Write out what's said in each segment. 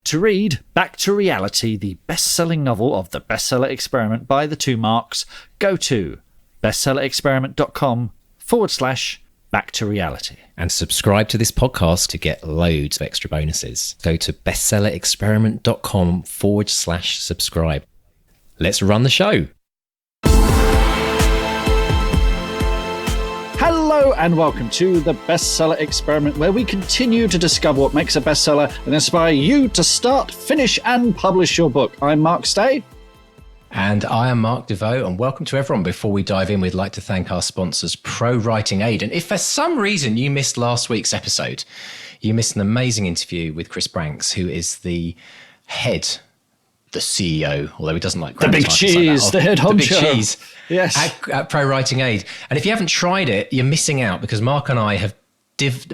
To read Back to Reality, the best-selling novel of the Bestseller Experiment by the two Marks, go to bestsellerexperiment.com/Back to Reality. And subscribe to this podcast to get loads of extra bonuses. Go to bestsellerexperiment.com/subscribe. Let's run the show. Hello and welcome to the Bestseller Experiment, where we continue to discover what makes a bestseller and inspire you to start, finish and publish your book. I'm Mark Stay. And I am Mark DeVoe, and welcome to everyone. Before we dive in, we'd like to thank our sponsors, Pro Writing Aid. And if for some reason you missed last week's episode, you missed an amazing interview with Chris Branks, who is the CEO, although he doesn't like the big cheese, like the head honcho. The big cheese, yes, at Pro Writing Aid. And if you haven't tried it, you're missing out, because Mark and I have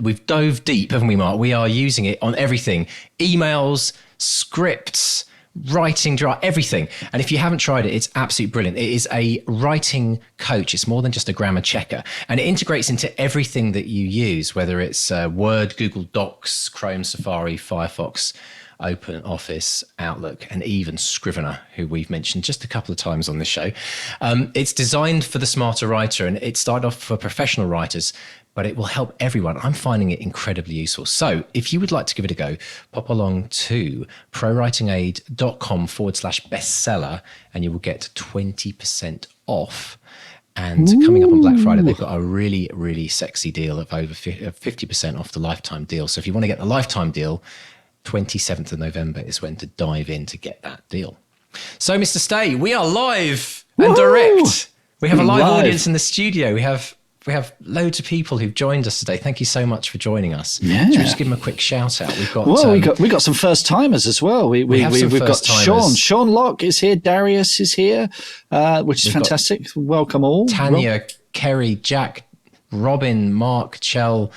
we've dove deep, haven't we, Mark? We are using it on everything: emails, scripts, writing, everything. And if you haven't tried it, it's absolutely brilliant. It is a writing coach. It's more than just a grammar checker, and it integrates into everything that you use, whether it's Word, Google Docs, Chrome, Safari, Firefox, Open Office, Outlook, and even Scrivener, who we've mentioned just a couple of times on this show. It's designed for the smarter writer, and it started off for professional writers, but it will help everyone. I'm finding it incredibly useful. So if you would like to give it a go, pop along to prowritingaid.com/bestseller and you will get 20% off. And coming up on Black Friday, they've got a really, really sexy deal of over 50% off the lifetime deal. So if you want to get the lifetime deal, 27th of November is when to dive in to get that deal. So, Mr. Stay, we are live and direct. We have a live audience in the studio. We have loads of people who've joined us today. Thank you so much for joining us. Yeah. Should we just give them a quick shout out? We got some first timers as well. We've got Sean Locke is here. Darius is here, which is fantastic. Welcome all. Tanya, Kerry, Jack, Robin, Mark, Chell,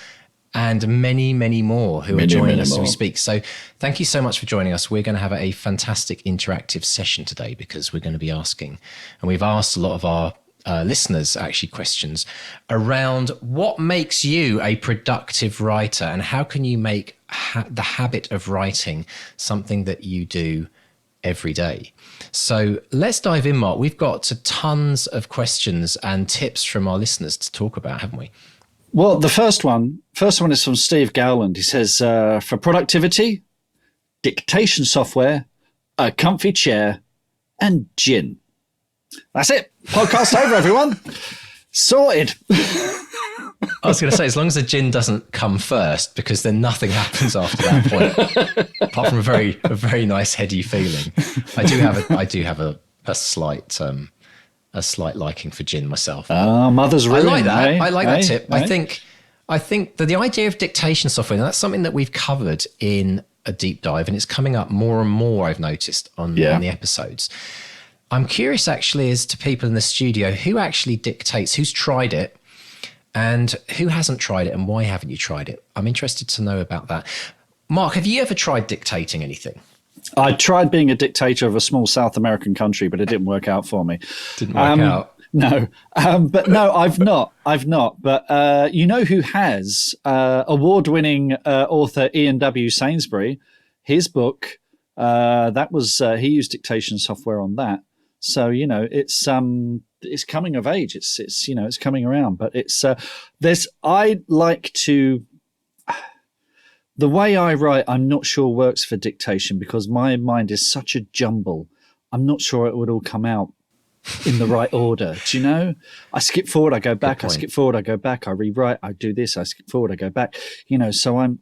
and many, many more who are joining us as we speak. So thank you so much for joining us. We're going to have a fantastic interactive session today, because we're going to be asking, and we've asked a lot of our listeners actually questions around what makes you a productive writer, and how can you make the habit of writing something that you do every day. So let's dive in, Mark. We've got tons of questions and tips from our listeners to talk about, haven't we? Well, the first one is from Steve Gowland. He says, for productivity, dictation software, a comfy chair, and gin. That's it. Podcast over, everyone. Sorted. I was going to say, as long as the gin doesn't come first, because then nothing happens after that point, apart from a very nice heady feeling. I do have a slight liking for gin myself. Mother's ruin. I like that. Eh? I like that tip. Eh? I think that the idea of dictation software, that's something that we've covered in a deep dive, and it's coming up more and more, I've noticed, on the episodes. I'm curious, actually, as to people in the studio, who actually dictates, who's tried it, and who hasn't tried it, and why haven't you tried it? I'm interested to know about that. Mark, have you ever tried dictating anything? I tried being a dictator of a small South American country, but it didn't work out for me. Didn't work out. No, but no, I've not. But you know who has? Award-winning author Ian W. Sainsbury. His book, he used dictation software on that. So it's coming of age. It's coming around. But I like to. The way I write, I'm not sure works for dictation, because my mind is such a jumble. I'm not sure it would all come out in the right order. Do you know? I skip forward, I go back. I skip forward, I go back. I rewrite. I do this. I skip forward, I go back. So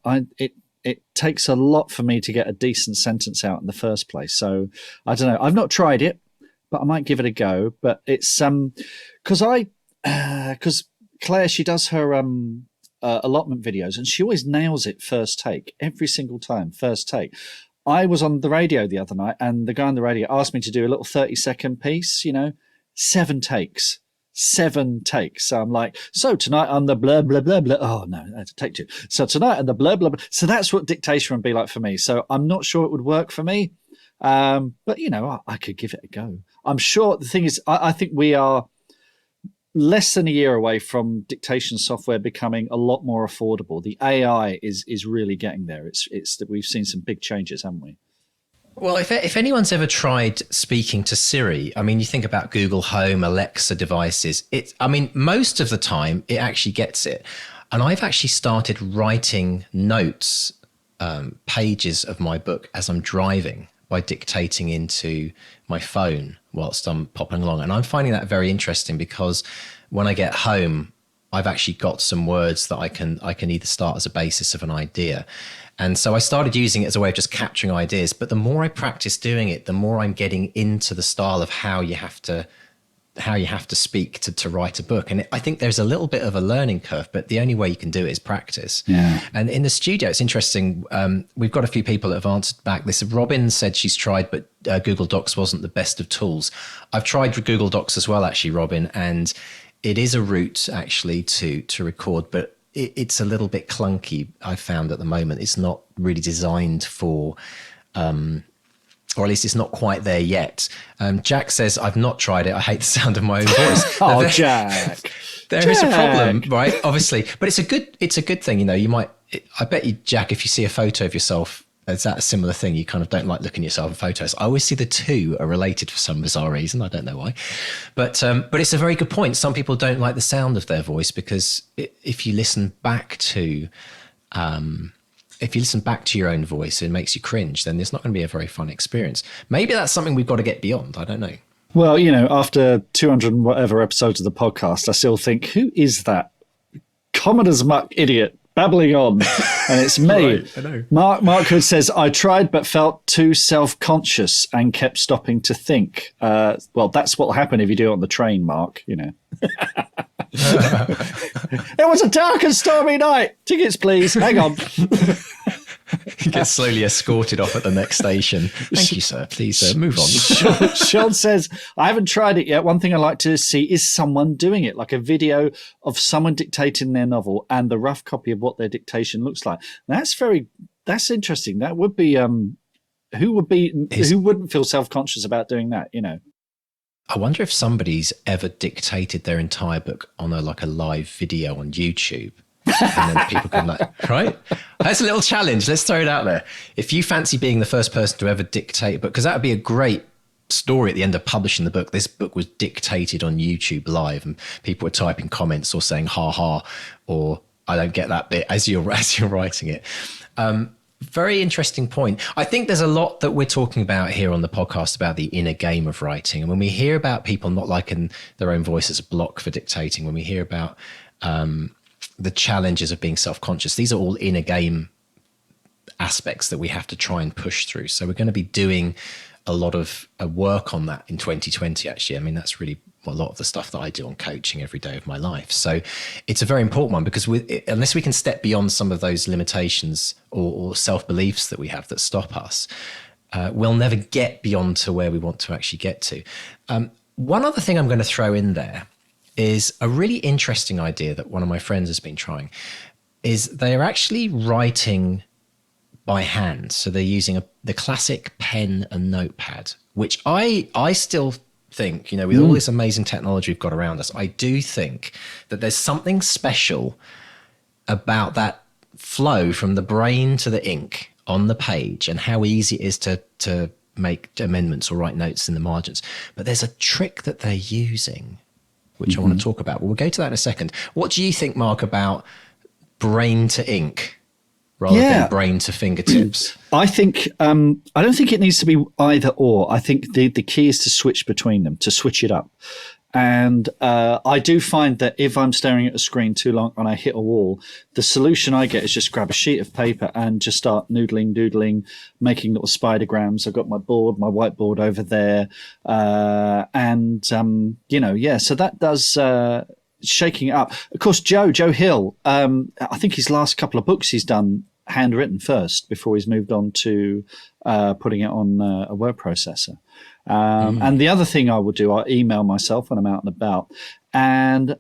it takes a lot for me to get a decent sentence out in the first place. So I don't know. I've not tried it, but I might give it a go. But it's because Claire, she does her allotment videos, and she always nails it first take, every single time, first take. I was on the radio the other night, and the guy on the radio asked me to do a little 30-second piece, 7 takes. So I'm like, so tonight on the blah, blah, blah, blah. Oh, no, I had to take 2. So tonight on the blah, blah, blah. So that's what dictation would be like for me. So I'm not sure it would work for me. But, I could give it a go. I'm sure the thing is, I think we are less than a year away from dictation software becoming a lot more affordable. The AI is really getting there. It's that we've seen some big changes, haven't we? Well, if anyone's ever tried speaking to Siri, I mean, you think about Google Home, Alexa devices. Most of the time it actually gets it. And I've actually started writing notes, pages of my book as I'm driving by dictating into my phone whilst I'm popping along. And I'm finding that very interesting because when I get home, I've actually got some words that I can either start as a basis of an idea. And so I started using it as a way of just capturing ideas. But the more I practice doing it, the more I'm getting into the style of how you have to speak to write a book. And I think there's a little bit of a learning curve, but the only way you can do it is practice. Yeah. And in the studio, it's interesting. We've got a few people that have answered back this. Robin said she's tried, but Google Docs wasn't the best of tools. I've tried Google Docs as well, actually, Robin, and it is a route actually to record, but it's a little bit clunky, I found at the moment. It's not really designed for, or at least it's not quite there yet. Jack says, I've not tried it. I hate the sound of my own voice. Oh, Jack. There is a problem, right? Obviously. But it's a good thing, you know. I bet you, Jack, if you see a photo of yourself, is that a similar thing? You kind of don't like looking at yourself in photos. I always see the two are related for some bizarre reason. I don't know why. But it's a very good point. Some people don't like the sound of their voice because if you listen back to your own voice, it makes you cringe, then it's not going to be a very fun experience. Maybe that's something we've got to get beyond. I don't know. Well, you know, after 200 and whatever episodes of the podcast, I still think, who is that common as muck idiot babbling on? And it's me. Right, I know. Mark Hood says, I tried but felt too self-conscious and kept stopping to think. Well, that's what will happen if you do it on the train, Mark, you know. It was a dark and stormy night. Tickets, please. Hang on. He gets slowly escorted off at the next station. Thank you, sir. Please move on. Sean says, I haven't tried it yet. One thing I like to see is someone doing it, like a video of someone dictating their novel and the rough copy of what their dictation looks like. That's interesting. That would be, who wouldn't feel self-conscious about doing that, you know? I wonder if somebody's ever dictated their entire book on a live video on YouTube. And then people can right? That's a little challenge. Let's throw it out there. If you fancy being the first person to ever dictate a book, because that would be a great story at the end of publishing the book. This book was dictated on YouTube live and people were typing comments or saying, ha ha, or I don't get that bit as you're writing it. Very interesting point. I think there's a lot that we're talking about here on the podcast about the inner game of writing. And when we hear about people not liking their own voice as a block for dictating, when we hear about the challenges of being self-conscious, these are all inner game aspects that we have to try and push through. So we're going to be doing a lot of work on that in 2020, actually. I mean, that's really a lot of the stuff that I do on coaching every day of my life. So it's a very important one because unless we can step beyond some of those limitations or self-beliefs that we have that stop us, we'll never get beyond to where we want to actually get to. One other thing I'm going to throw in there is a really interesting idea that one of my friends has been trying, is they're actually writing by hand. So they're using the classic pen and notepad, which I still think, you know, with all this amazing technology we've got around us, I do think that there's something special about that flow from the brain to the ink on the page and how easy it is to make amendments or write notes in the margins. But there's a trick that they're using, which I want to talk about. Well, we'll go to that in a second. What do you think, Mark, about brain to ink rather than brain to fingertips? I think I don't think it needs to be either or. I think the key is to switch between them, to switch it up. And I do find that if I'm staring at a screen too long and I hit a wall, the solution I get is just grab a sheet of paper and just start doodling, making little spidergrams. I've got my whiteboard over there. So that does shaking it up. Of course, Joe Hill, I think his last couple of books he's done handwritten first before he's moved on to putting it on a word processor. And the other thing I will do, I email myself when I'm out and about. And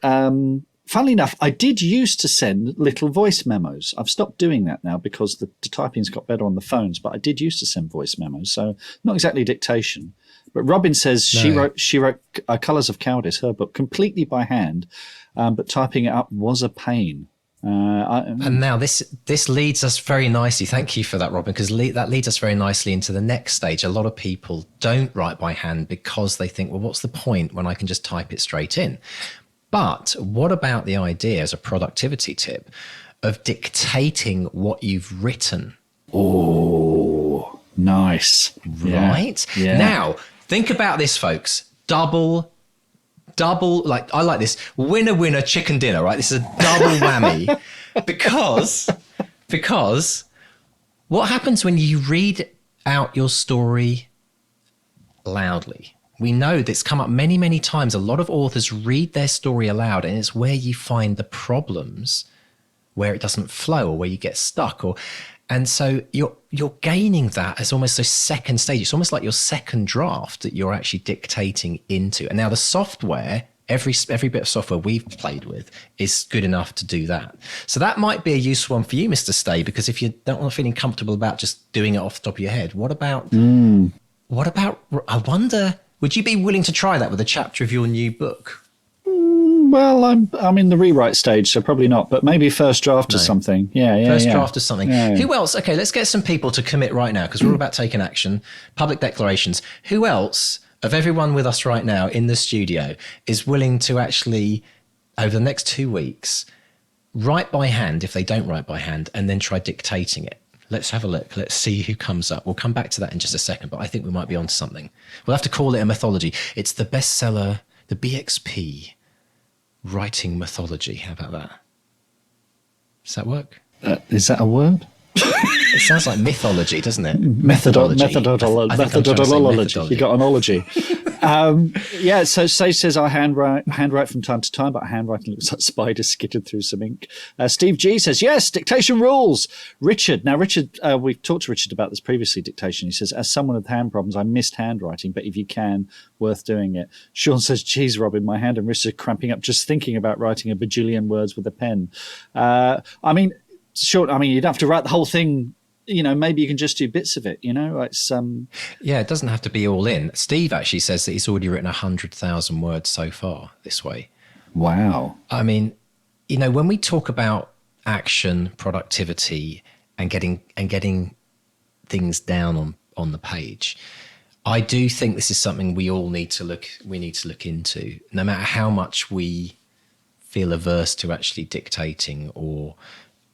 funnily enough, I did used to send little voice memos. I've stopped doing that now because the typing's got better on the phones, but I did used to send voice memos. So not exactly dictation. But Robin says she wrote Colours of Cowardice, her book, completely by hand, but typing it up was a pain. And now this leads us very nicely. Thank you for that, Robin, because that leads us very nicely into the next stage. A lot of people don't write by hand because they think, well, what's the point when I can just type it straight in? But what about the idea as a productivity tip of dictating what you've written? Oh, nice. Right? Yeah. Now, think about this, folks. Double, like I like this, winner, chicken dinner, right? This is a double whammy because what happens when you read out your story loudly? We know that's come up many, many times. A lot of authors read their story aloud, and it's where you find the problems, where it doesn't flow or where you get stuck. And so you're gaining that as almost a second stage. It's almost like your second draft that you're actually dictating into. And now the software, every bit of software we've played with is good enough to do that. So that might be a useful one for you, Mr. Stay, because if you don't want to feeling comfortable about just doing it off the top of your head, what about, I wonder, would you be willing to try that with a chapter of your new book? Well, I'm in the rewrite stage, so probably not, but maybe first draft or something. First draft or something. Yeah. Who else? Okay, let's get some people to commit right now, because we're all about taking action, public declarations. Who else of everyone with us right now in the studio is willing to actually, over the next 2 weeks, write by hand if they don't write by hand, and then try dictating it? Let's have a look. Let's see who comes up. We'll come back to that in just a second, but I think we might be onto something. We'll have to call it a mythology. It's the bestseller, the BXP writing mythology. How about that? Does that work? Is that a word? It sounds like mythology, doesn't it? Methodology. Methodology. You got an ology. So Sage says I handwrite from time to time, but handwriting looks like spiders skittered through some ink. Steve G says, yes, dictation rules. Richard, we've talked to Richard about this previously, dictation. He says, as someone with hand problems, I missed handwriting, but if you can, worth doing it. Sean says, geez, Robin, my hand and wrists are cramping up just thinking about writing a bajillion words with a pen. Sean, you'd have to write the whole thing. Maybe you can just do bits of it, it's Yeah, it doesn't have to be all in. Steve actually says that he's already written 100,000 words so far this way. Wow. When we talk about action, productivity, and getting things down on the page, I do think this is something we need to look into, no matter how much we feel averse to actually dictating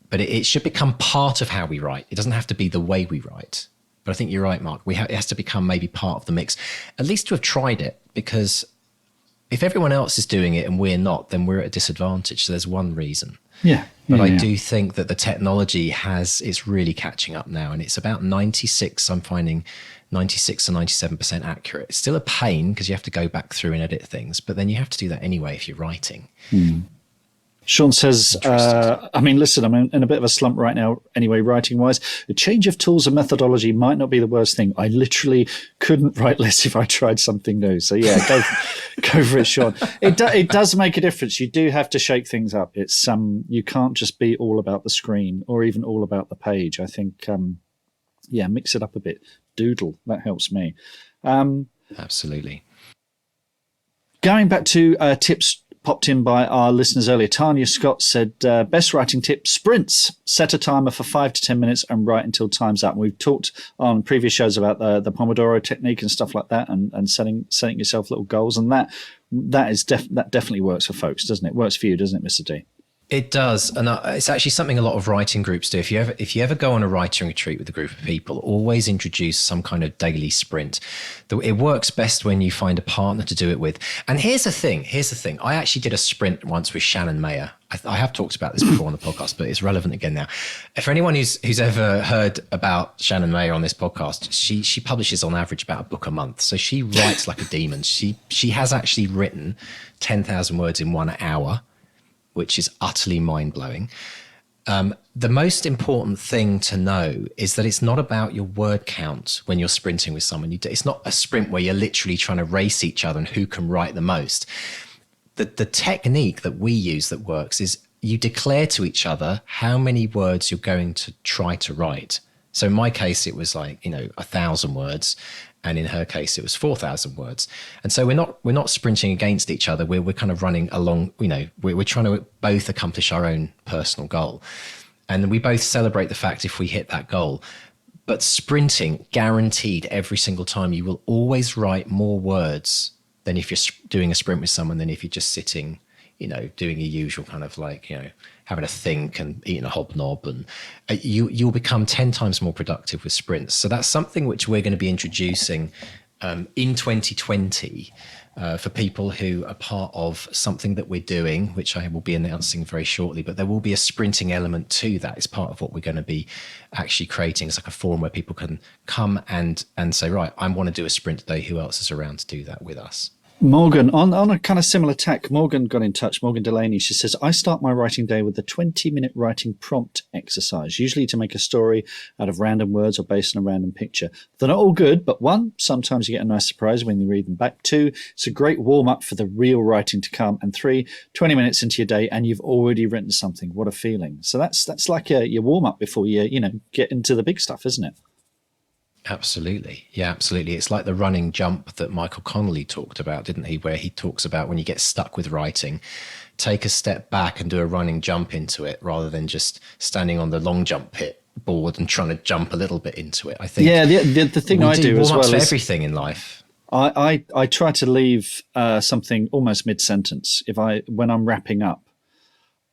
but it should become part of how we write. It doesn't have to be the way we write. But I think you're right, Mark. It has to become maybe part of the mix, at least to have tried it, because if everyone else is doing it and we're not, then we're at a disadvantage. So there's one reason. Yeah. But I do think that the technology it's really catching up now, and it's about 96, I'm finding 96 to 97% accurate. It's still a pain because you have to go back through and edit things, but then you have to do that anyway if you're writing. Sean says, listen, I'm in a bit of a slump right now anyway, writing-wise. A change of tools and methodology might not be the worst thing. I literally couldn't write less if I tried something new. So, yeah, go for it, Sean. It does make a difference. You do have to shake things up. It's you can't just be all about the screen or even all about the page. I think, mix it up a bit. Doodle, that helps me. Absolutely. Going back to tips popped in by our listeners earlier. Tanya Scott said, best writing tip, sprints. Set a timer for 5 to 10 minutes and write until time's up. And we've talked on previous shows about the Pomodoro technique and stuff like that, and setting yourself little goals. And that definitely works for folks, doesn't it? Works for you, doesn't it, Mr. D? It does, and it's actually something a lot of writing groups do. If you ever go on a writing retreat with a group of people, always introduce some kind of daily sprint. It works best when you find a partner to do it with. And here's the thing. I actually did a sprint once with Shannon Mayer. I have talked about this before on the podcast, but it's relevant again now. For anyone who's ever heard about Shannon Mayer on this podcast, she publishes on average about a book a month. So she writes like a demon. She has actually written 10,000 words in 1 hour, which is utterly mind-blowing. The most important thing to know is that it's not about your word count when you're sprinting with someone. It's not a sprint where you're literally trying to race each other and who can write the most. The technique that we use that works is you declare to each other how many words you're going to try to write. So in my case, it was like, 1,000 words. And in her case, it was 4,000 words. And so we're not sprinting against each other. We're kind of running along, we're trying to both accomplish our own personal goal. And we both celebrate the fact if we hit that goal. But sprinting, guaranteed every single time, you will always write more words than if you're doing a sprint with someone than if you're just sitting, doing your usual kind of like, having a think and eating a hobnob. And you'll become 10 times more productive with sprints. So that's something which we're going to be introducing in 2020 for people who are part of something that we're doing, which I will be announcing very shortly. But there will be a sprinting element to that. It's part of what we're going to be actually creating. It's like a forum where people can come and say, right, I want to do a sprint today. Who else is around to do that with us? Morgan, on a kind of similar tack, Morgan got in touch. Morgan Delaney, she says, I start my writing day with a 20-minute writing prompt exercise, usually to make a story out of random words or based on a random picture. They're not all good, but one, sometimes you get a nice surprise when you read them back. Two, it's a great warm-up for the real writing to come. And three, 20 minutes into your day and you've already written something. What a feeling. So that's like your warm-up before you, get into the big stuff, isn't it? Absolutely. Yeah, absolutely. It's like the running jump that Michael Connolly talked about, didn't he? Where he talks about when you get stuck with writing, take a step back and do a running jump into it rather than just standing on the long jump pit board and trying to jump a little bit into it. I think. Yeah, the thing I do as well is is everything in life. I try to leave something almost mid-sentence. When I'm wrapping up,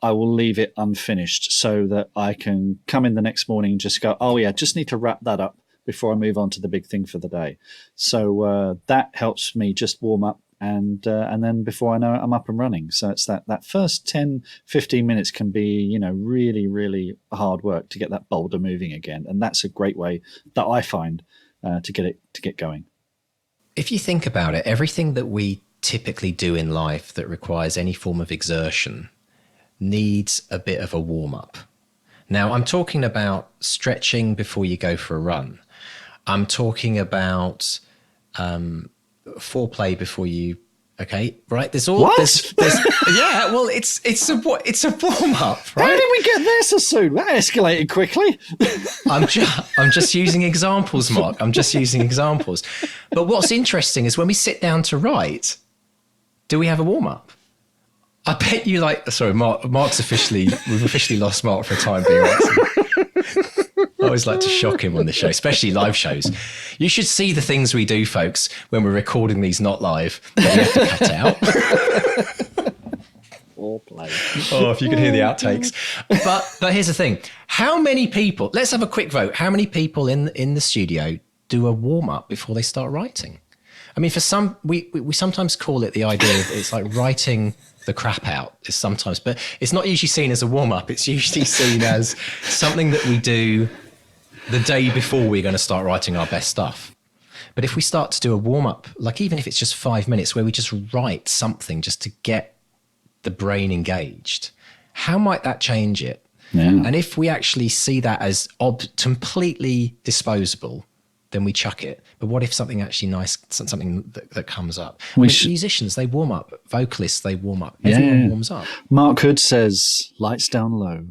I will leave it unfinished so that I can come in the next morning and just go, oh yeah, just need to wrap that up before I move on to the big thing for the day. So that helps me just warm up and then before I know it, I'm up and running. So it's that first 10, 15 minutes can be, really, really hard work to get that boulder moving again. And that's a great way that I find to get going. If you think about it, everything that we typically do in life that requires any form of exertion needs a bit of a warm up. Now, I'm talking about stretching before you go for a run. I'm talking about foreplay before you. Okay, right? There's all. What? There's, yeah. Well, it's a warm up, right? How did we get there so soon? That escalated quickly. I'm just using examples, Mark. I'm just using examples. But what's interesting is when we sit down to write, do we have a warm up? I bet you sorry, Mark's we've officially lost Mark for a time being. I always like to shock him on the show, especially live shows. You should see the things we do, folks, when we're recording these not live that we have to cut out. Oh, if you could hear the outtakes. But here's the thing. How many people, let's have a quick vote. How many people in the studio do a warm up before they start writing? I mean, for some, we sometimes call it the idea of it's like writing the crap out is sometimes, but it's not usually seen as a warm up. It's usually seen as something that we do the day before we're going to start writing our best stuff. But if we start to do a warm up, like even if it's just 5 minutes where we just write something just to get the brain engaged, how might that change it? Yeah. And if we actually see that as completely disposable, then we chuck it. But what if something actually nice, something that comes up? Musicians, they warm up. Vocalists, they warm up. Everyone warms up. Mark Hood says, lights down low,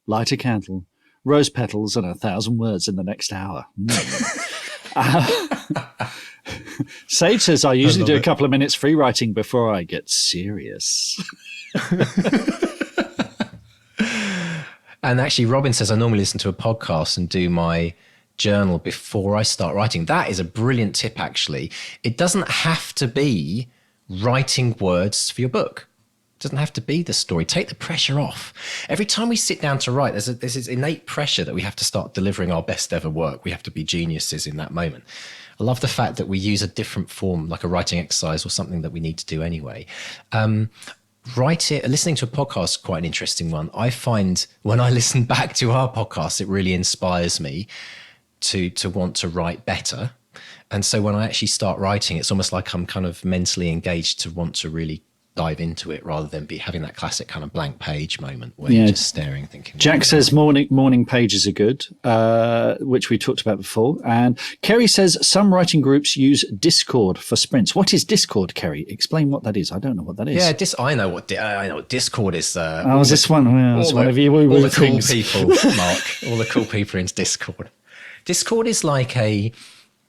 light a candle, rose petals and 1,000 words in the next hour. Sage says, I usually do a couple of minutes free writing before I get serious. And actually, Robin says, I normally listen to a podcast and do my journal before I start writing. That is a brilliant tip, actually. It doesn't have to be writing words for your book. It doesn't have to be the story. Take the pressure off. Every time we sit down to write, there's this innate pressure that we have to start delivering our best ever work. We have to be geniuses in that moment. I love the fact that we use a different form, like a writing exercise or something that we need to do anyway. Listening to a podcast is quite an interesting one. I find when I listen back to our podcast, it really inspires me to want to write better. And so when I actually start writing, it's almost like I'm kind of mentally engaged to want to really dive into it rather than be having that classic kind of blank page moment where you're just staring, thinking. Jack says morning pages are good, which we talked about before. And Kerry says some writing groups use Discord for sprints. What is Discord, Kerry? Explain what that is. I don't know what that is. Yeah, I know what Discord is. Is this one? Well, it's one of you. All the cool people, Mark. All the cool people in Discord. Discord is like I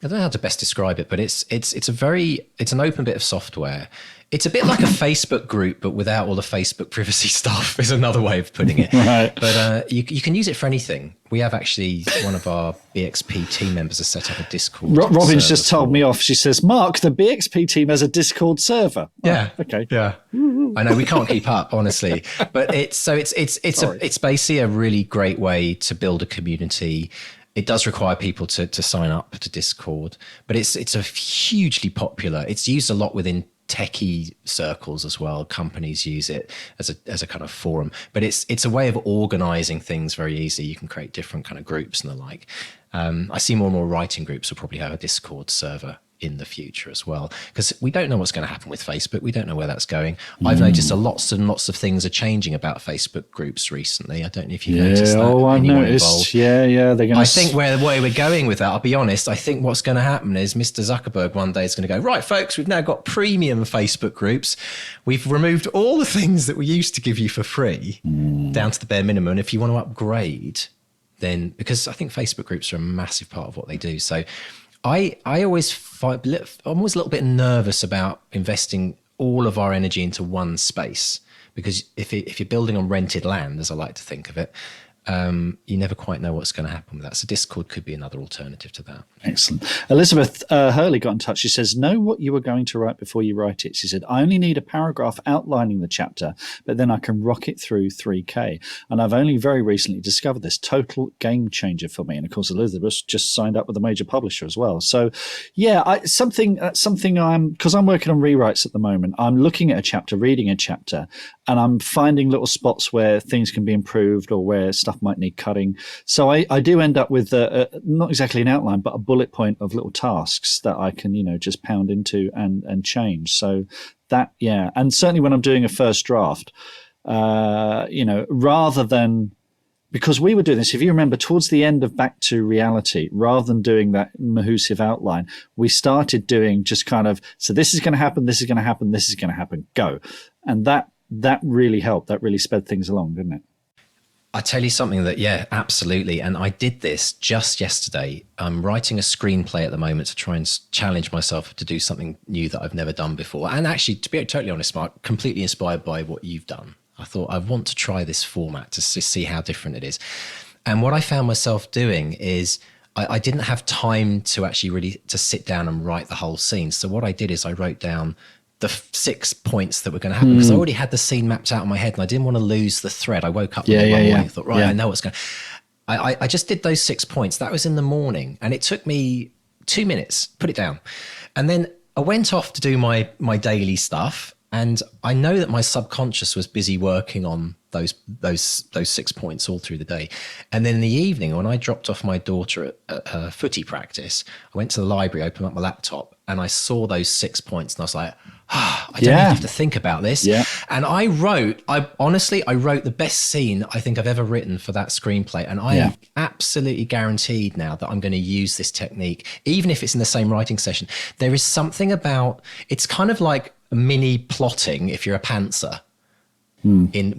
don't know how to best describe it, but it's an open bit of software. It's a bit like a Facebook group, but without all the Facebook privacy stuff is another way of putting it. Right. But you can use it for anything. We have actually, one of our BXP team members has set up a Discord. Robin's just told me off. She says, Mark, the BXP team has a Discord server. Yeah. Oh, okay. Yeah. I know we can't keep up, honestly, but it's basically a really great way to build a community. It does require people to sign up to Discord, but it's a hugely popular. It's used a lot within techie circles as well. Companies use it as a kind of forum, but it's a way of organizing things very easy. You can create different kind of groups and the like. I see more and more writing groups will probably have a Discord server in the future as well, because we don't know what's going to happen with Facebook. We don't know where that's going. I've noticed lots and lots of things are changing about Facebook groups recently. I don't know if you've noticed that. Oh, I've Anyone noticed. involved? Yeah. They're going to. I think where we're going with that, I'll be honest, I think what's going to happen is Mr. Zuckerberg one day is going to go, right, folks, we've now got premium Facebook groups. We've removed all the things that we used to give you for free down to the bare minimum. And if you want to upgrade, then, because I think Facebook groups are a massive part of what they do. So I always I'm always a little bit nervous about investing all of our energy into one space, because if you're building on rented land, as I like to think of it, you never quite know what's going to happen with that. So Discord could be another alternative to that. Excellent. Elizabeth Hurley got in touch. She says, know what you were going to write before you write it. She said, I only need a paragraph outlining the chapter, but then I can rock it through 3K. And I've only very recently discovered this. Total game changer for me. And of course, Elizabeth just signed up with a major publisher as well. So yeah, something because I'm working on rewrites at the moment. I'm looking at a chapter, reading a chapter, and I'm finding little spots where things can be improved or where stuff might need cutting. So I do end up with not exactly an outline, but a bullet point of little tasks that I can, just pound into and change. So that, yeah. And certainly when I'm doing a first draft, rather than, because we were doing this, if you remember, towards the end of Back to Reality, rather than doing that Mahusive outline, we started doing just kind of, so this is going to happen, this is going to happen, this is going to happen, go. And that really helped. That really sped things along, didn't it? I tell you something that, yeah, absolutely. And I did this just yesterday. I'm writing a screenplay at the moment to try and challenge myself to do something new that I've never done before. And actually, to be totally honest, Mark, completely inspired by what you've done. I thought I want to try this format to see how different it is. And what I found myself doing is I didn't have time to actually really to sit down and write the whole scene. So what I did is I wrote down the 6 points that were going to happen, because I already had the scene mapped out in my head and I didn't want to lose the thread. I woke up one morning and thought, I know what's going to... I just did those 6 points. That was in the morning and it took me 2 minutes, put it down. And then I went off to do my daily stuff, and I know that my subconscious was busy working on those 6 points all through the day. And then in the evening, when I dropped off my daughter at her footy practice, I went to the library, opened up my laptop, and I saw those 6 points and I was like, I don't even have to think about this. Yeah. And I wrote the best scene I think I've ever written for that screenplay. And I am absolutely guaranteed now that I'm going to use this technique, even if it's in the same writing session. There is something about, it's kind of like mini plotting if you're a pantser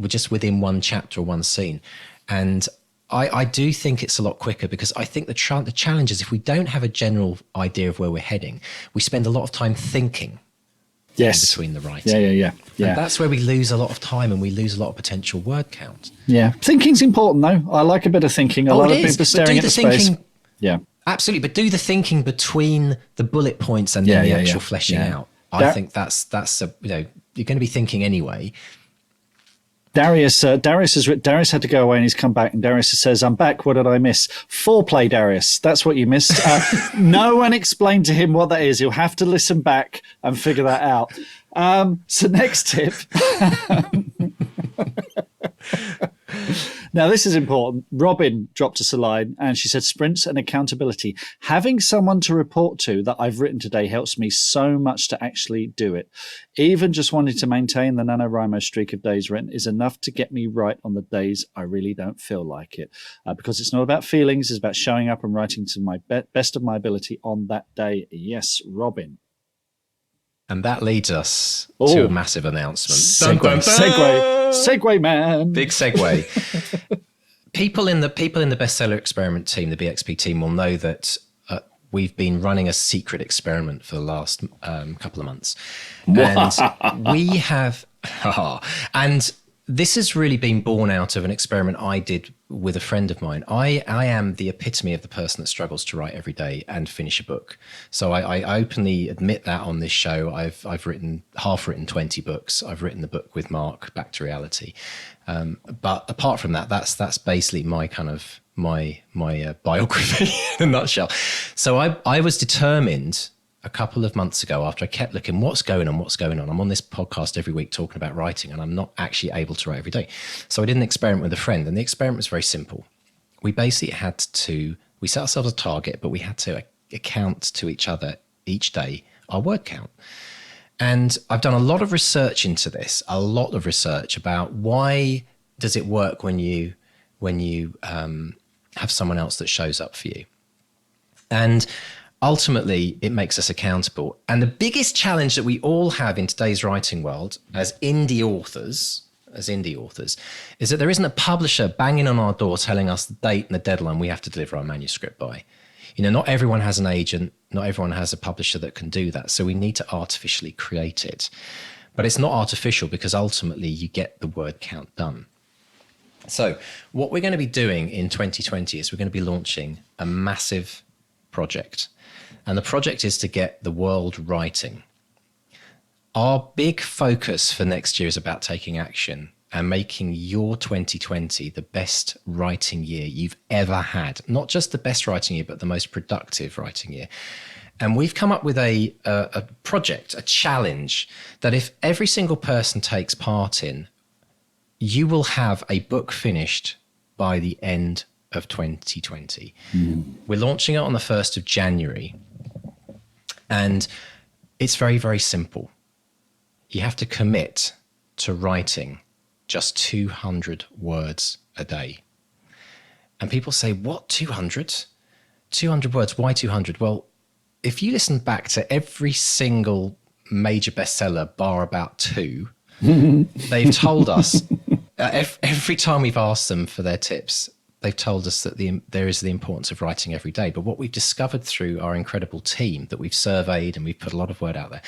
just within one chapter or one scene. And I do think it's a lot quicker, because I think the challenge is if we don't have a general idea of where we're heading, we spend a lot of time thinking. Yes. Between the writing. Yeah. And that's where we lose a lot of time and we lose a lot of potential word count. Yeah. Thinking's important, though. I like a bit of thinking. I like people staring at the space. Yeah. Absolutely. But do the thinking between the bullet points and then the actual fleshing out. I think that's you're going to be thinking anyway. Darius had to go away and he's come back, and Darius says, I'm back. What did I miss? Foreplay, Darius. That's what you missed. No one explained to him what that is. He'll have to listen back and figure that out. So next tip. Now, this is important. Robin dropped us a line and she said, sprints and accountability. Having someone to report to that I've written today helps me so much to actually do it. Even just wanting to maintain the NaNoWriMo streak of days written is enough to get me right on the days I really don't feel like it. Because it's not about feelings, it's about showing up and writing to my best of my ability on that day. Yes, Robin. And that leads us to a massive announcement. Segue man. Big segue. people in the Bestseller experiment team, the BXP team, will know that we've been running a secret experiment for the last couple of months, and we have, and this has really been born out of an experiment I did with a friend of mine. I am the epitome of the person that struggles to write every day and finish a book. So I openly admit that on this show. I've half written 20 books. I've written the book with Mark, Back to Reality. But apart from that, that's basically my kind of my biography in a nutshell. So I was determined a couple of months ago, after I kept looking, what's going on? I'm on this podcast every week talking about writing, and I'm not actually able to write every day. So I did an experiment with a friend, and the experiment was very simple. We basically we set ourselves a target, but we had to account to each other each day our word count. And I've done a lot of research into this, about why does it work when you have someone else that shows up for you. And ultimately, it makes us accountable. And the biggest challenge that we all have in today's writing world as indie authors, is that there isn't a publisher banging on our door telling us the date and the deadline we have to deliver our manuscript by. Not everyone has an agent, not everyone has a publisher that can do that. So we need to artificially create it. But it's not artificial because ultimately you get the word count done. So what we're going to be doing in 2020 is we're going to be launching a massive project. And the project is to get the world writing. Our big focus for next year is about taking action and making your 2020 the best writing year you've ever had. Not just the best writing year, but the most productive writing year. And we've come up with a project, a challenge, that if every single person takes part in, you will have a book finished by the end of 2020. We're launching it on the 1st of January. And it's very, very simple. You have to commit to writing just 200 words a day. And people say, what, 200? 200 words, why 200? Well, if you listen back to every single major bestseller, bar about two, they've told us, every time we've asked them for their tips, they've told us that there is the importance of writing every day. But what we've discovered through our incredible team that we've surveyed and we've put a lot of word out there,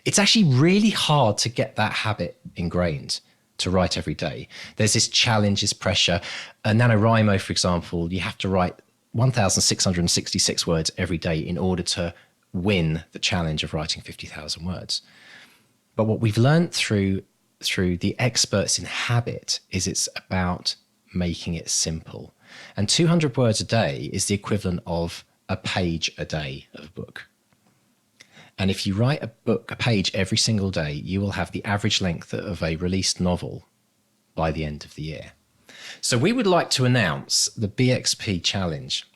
it's actually really hard to get that habit ingrained to write every day. There's this challenge, this pressure. NaNoWriMo, for example, you have to write 1,666 words every day in order to win the challenge of writing 50,000 words. But what we've learned through the experts in habit is it's about making it simple. And 200 words a day is the equivalent of a page a day of a book. And if you write a page every single day, you will have the average length of a released novel by the end of the year. So we would like to announce the BXP challenge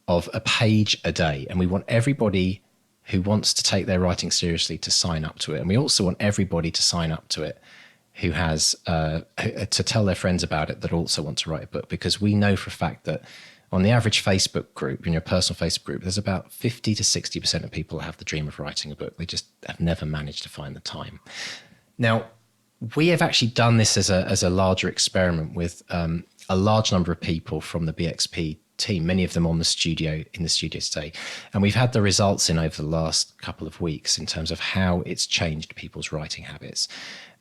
of a page a day. And we want everybody who wants to take their writing seriously to sign up to it. And we also want everybody to sign up to it who has to tell their friends about it that also want to write a book, because we know for a fact that on the average Facebook group, in your personal Facebook group, there's about 50 to 60% of people that have the dream of writing a book. They just have never managed to find the time. Now, we have actually done this as a larger experiment with a large number of people from the BXP team, many of them in the studio today. And we've had the results in over the last couple of weeks in terms of how it's changed people's writing habits.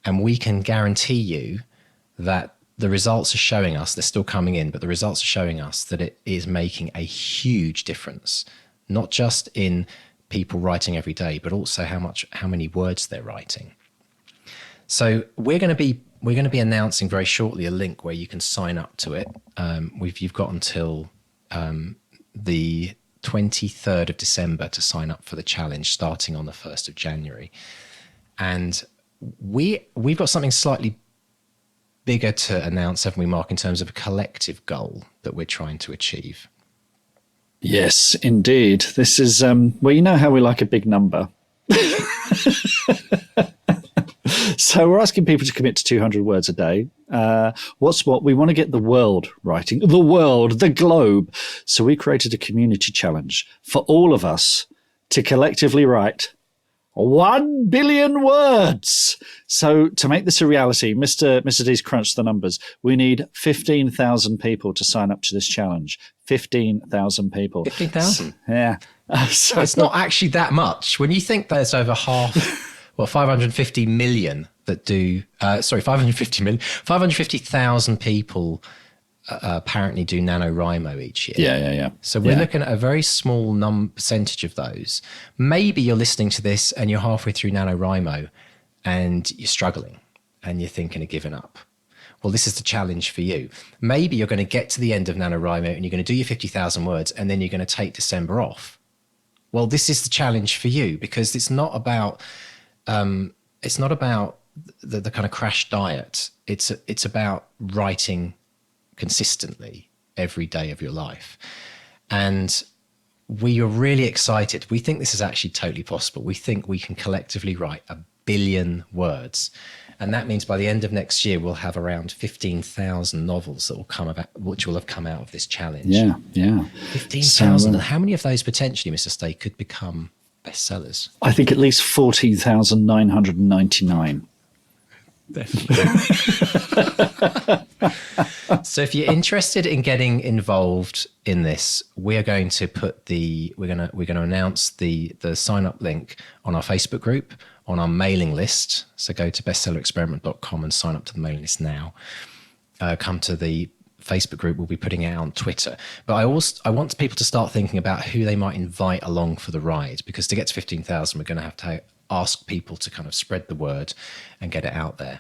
And we can guarantee you that the results are showing us, they're still coming in, but the results are showing us that it is making a huge difference, not just in people writing every day, but also how many words they're writing. So we're going to be announcing very shortly a link where you can sign up to it. You've got until the 23rd of December to sign up for the challenge, starting on the 1st of January. And we've got something slightly bigger to announce, haven't we, Mark, in terms of a collective goal that we're trying to achieve? Yes, indeed. This is, well, you know how we like a big number. So we're asking people to commit to 200 words a day. What's what? We want to get the world writing, the globe. So we created a community challenge for all of us to collectively write 1 billion words. So to make this a reality, Mr. D's crunched the numbers. We need 15,000 people to sign up to this challenge. 15,000 people. 15,000? Yeah. So it's not actually that much. When you think there's over half, 550 million that do, 550,000 people apparently do NaNoWriMo each year. Yeah. So we're looking at a very small percentage of those. Maybe you're listening to this and you're halfway through NaNoWriMo and you're struggling and you're thinking of giving up. Well, this is the challenge for you. Maybe you're going to get to the end of NaNoWriMo and you're going to do your 50,000 words and then you're going to take December off. Well, this is the challenge for you because it's not about the kind of crash diet. It's about writing consistently every day of your life. And we are really excited. We think this is actually totally possible. We think we can collectively write 1 billion words. And that means by the end of next year, we'll have around 15,000 novels that will which will have come out of this challenge. Yeah. 15,000. And how many of those potentially, Mr. Stay, could become bestsellers? I think at least 14,999. Definitely. So if you're interested in getting involved in this, we're going to announce the sign up link on our Facebook group, on our mailing list. So go to bestsellerexperiment.com and sign up to the mailing list now. Come to the Facebook group. We'll be putting it out on Twitter. But I want people to start thinking about who they might invite along for the ride, because to get to 15,000, we're going to have to ask people to kind of spread the word and get it out there.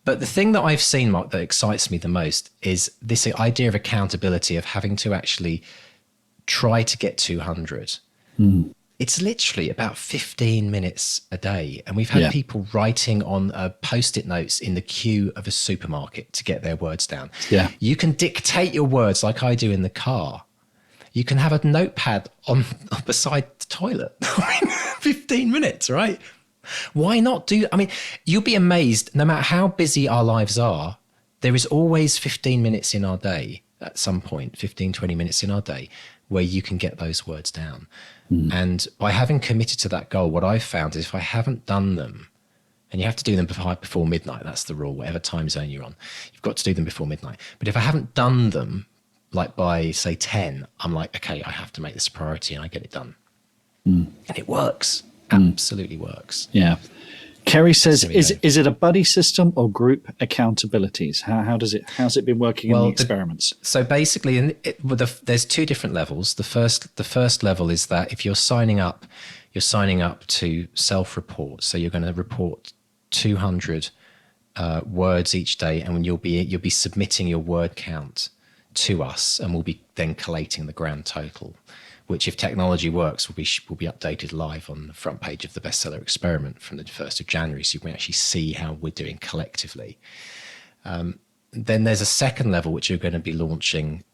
But the thing that I've seen, Mark, that excites me the most is this idea of accountability, of having to actually try to get 200. It's literally about 15 minutes a day. And we've had people writing on Post-it notes in the queue of a supermarket to get their words down. Yeah. You can dictate your words like I do in the car. You can have a notepad on beside the toilet. 15 minutes, right? Why not do? I mean, you'll be amazed. No matter how busy our lives are, there is always 15 minutes in our day at some point, 15, 20 minutes in our day, where you can get those words down. And by having committed to that goal, what I've found is if I haven't done them, and you have to do them before midnight, that's the rule, whatever time zone you're on, you've got to do them before midnight. But if I haven't done them, like by say 10, I'm like, okay, I have to make this a priority, and I get it done. And it works. Absolutely works. Yeah. Kerry says, is it a buddy system or group accountabilities? How's it been working in the experiments? So basically, there's two different levels. The first level is that if you're signing up to self-report. So you're going to report 200 words each day, and you'll be submitting your word count to us, and we'll be then collating the grand total, which, if technology works, will be updated live on the front page of the Bestseller Experiment from the 1st of January, so you can actually see how we're doing collectively. Then there's a second level, which you're going to be launching,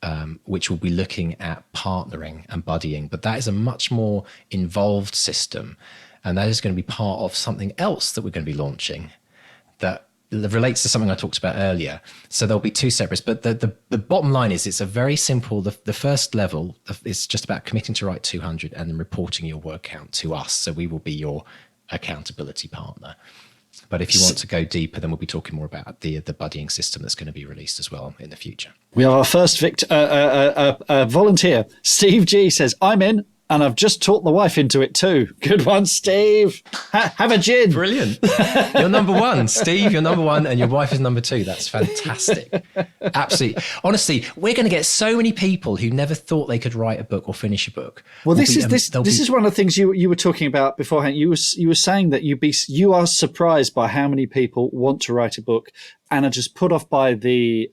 which will be looking at partnering and buddying, but that is a much more involved system, and that is going to be part of something else that we're going to be launching that relates to something I talked about earlier. So there'll be two separates, but the bottom line is it's a very simple, the first level is just about committing to write 200 and then reporting your word count to us. So we will be your accountability partner. But if you want to go deeper, then we'll be talking more about the buddying system that's going to be released as well in the future. We have our first volunteer. Steve G says, I'm in. And I've just talked the wife into it too. Good one, Steve. Have a gin. Brilliant. You're number one, Steve. You're number one, and your wife is number two. That's fantastic. Absolutely. Honestly, we're going to get so many people who never thought they could write a book or finish a book. Well, this is one of the things you were talking about beforehand. You were saying that you are surprised by how many people want to write a book and are just put off by the